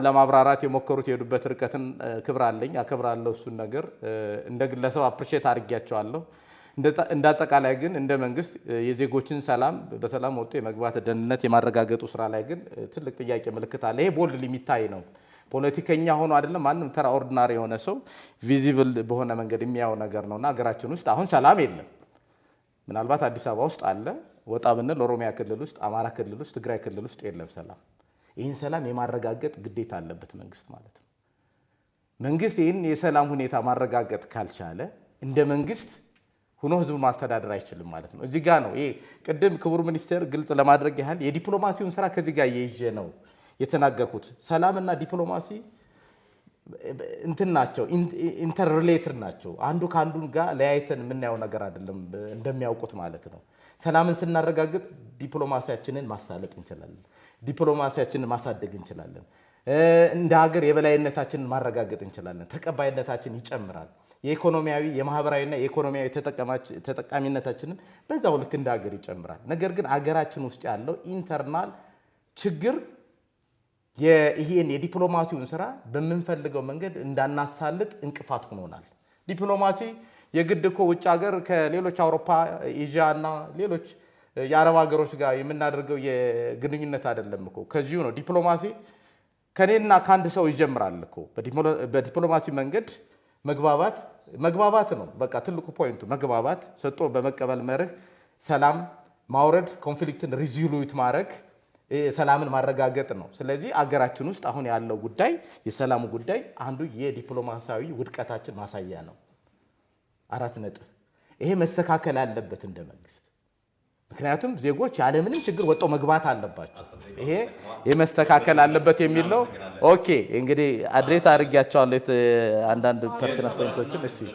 ለማብራራት የሞከሩት የሄዱበት ርቀትን ክብር አለኝ፣ አከብራለሁ። እሱን ነገር እንደ ግለሰብ አፕሪሼት አድርጌያቸዋለሁ። እንደ አጠቃላይ ግን እንደ መንግስት የዜጎችን ሰላም በሰላም ወጥቶ የመግባት ደህንነት የማረጋገጡ ስራ ላይ ግን ትልቅ ጥያቄ ምልክት አለ። ይሄ ቦልድ የሚታይ ነው። ፖለቲከኛ ሆኖ አይደለም ማንም ተራ ኦርዲናሪ የሆነ ሰው ቪዚብል በሆነ መንገድ የሚያየው ነገር ነውና ሀገራችን ውስጥ አሁን ሰላም የለም። ምናልባት አዲስ አበባ ውስጥ አለ፣ ወጣ ብንል ኦሮሚያ ክልል ውስጥ፣ አማራ ክልል ውስጥ፣ ትግራይ ክልል ውስጥ የለም ሰላም። ይህን ሰላም የማረጋገጥ ግዴታ አለበት መንግስት ማለት ነው። መንግስት ይህን የሰላም ሁኔታ ማረጋገጥ ካልቻለ እንደ መንግስት ሆኖ ህዝቡ ማስተዳደር አይችልም ማለት ነው። እዚህ ጋር ነው ይሄ ቅድም ክቡር ሚኒስቴር ግልጽ ለማድረግ ያህል የዲፕሎማሲውን ስራ ከዚህ ጋር እየይዤ ነው የተናገርኩት። ሰላምና ዲፕሎማሲ እንትን ናቸው፣ ኢንተርሪሌትድ ናቸው። አንዱ ከአንዱ ጋር ለያይተን የምናየው ነገር አይደለም እንደሚያውቁት ማለት ነው። ሰላምን ስናረጋግጥ ዲፕሎማሲያችንን ማሳለጥ እንችላለን። ዲፕሎማሲያችንን ማሳደግ እንችላለን። እንደ ሀገር የበላይነታችንን ማረጋገጥ እንችላለን። ተቀባይነታችን ይጨምራል። የኢኮኖሚያዊ የማህበራዊና የኢኮኖሚያዊ ተጠቃሚነታችንን በዛው ልክ እንደ ሀገር ይጨምራል። ነገር ግን ሀገራችን ውስጥ ያለው ኢንተርናል ችግር ይሄን የዲፕሎማሲውን ስራ በምንፈልገው መንገድ እንዳናሳልጥ እንቅፋት ሆኖናል። ዲፕሎማሲ የግድ እኮ ውጭ ሀገር ከሌሎች አውሮፓ፣ ኤዥያ እና ሌሎች የአረብ ሀገሮች ጋር የምናደርገው የግንኙነት አይደለም እኮ ከዚሁ ነው። ዲፕሎማሲ ከኔና ከአንድ ሰው ይጀምራል እኮ። በዲፕሎማሲ መንገድ መግባባት ነው። በቃ ትልቁ ፖይንቱ መግባባት፣ ሰጥቶ በመቀበል መርህ ሰላም ማውረድ፣ ኮንፍሊክትን ሪዞሉት ማድረግ፣ ሰላምን ማረጋገጥ ነው። ስለዚህ አገራችን ውስጥ አሁን ያለው ጉዳይ የሰላሙ ጉዳይ አንዱ የዲፕሎማሲያዊ ውድቀታችን ማሳያ ነው። 4 ነጥብ። ይሄ መስተካከል አለበት እንደ መንግስት። ምክንያቱም ዜጎች ያለምንም ችግር ወጥተው መግባት አለባቸው። ይሄ የመስተካከል አለበት የሚል ነው። ኦኬ እንግዲህ አድሬስ አድርጌያቸዋለሁ አንዳንድ ፐርቲነንት ፖይንቶችን። እሺ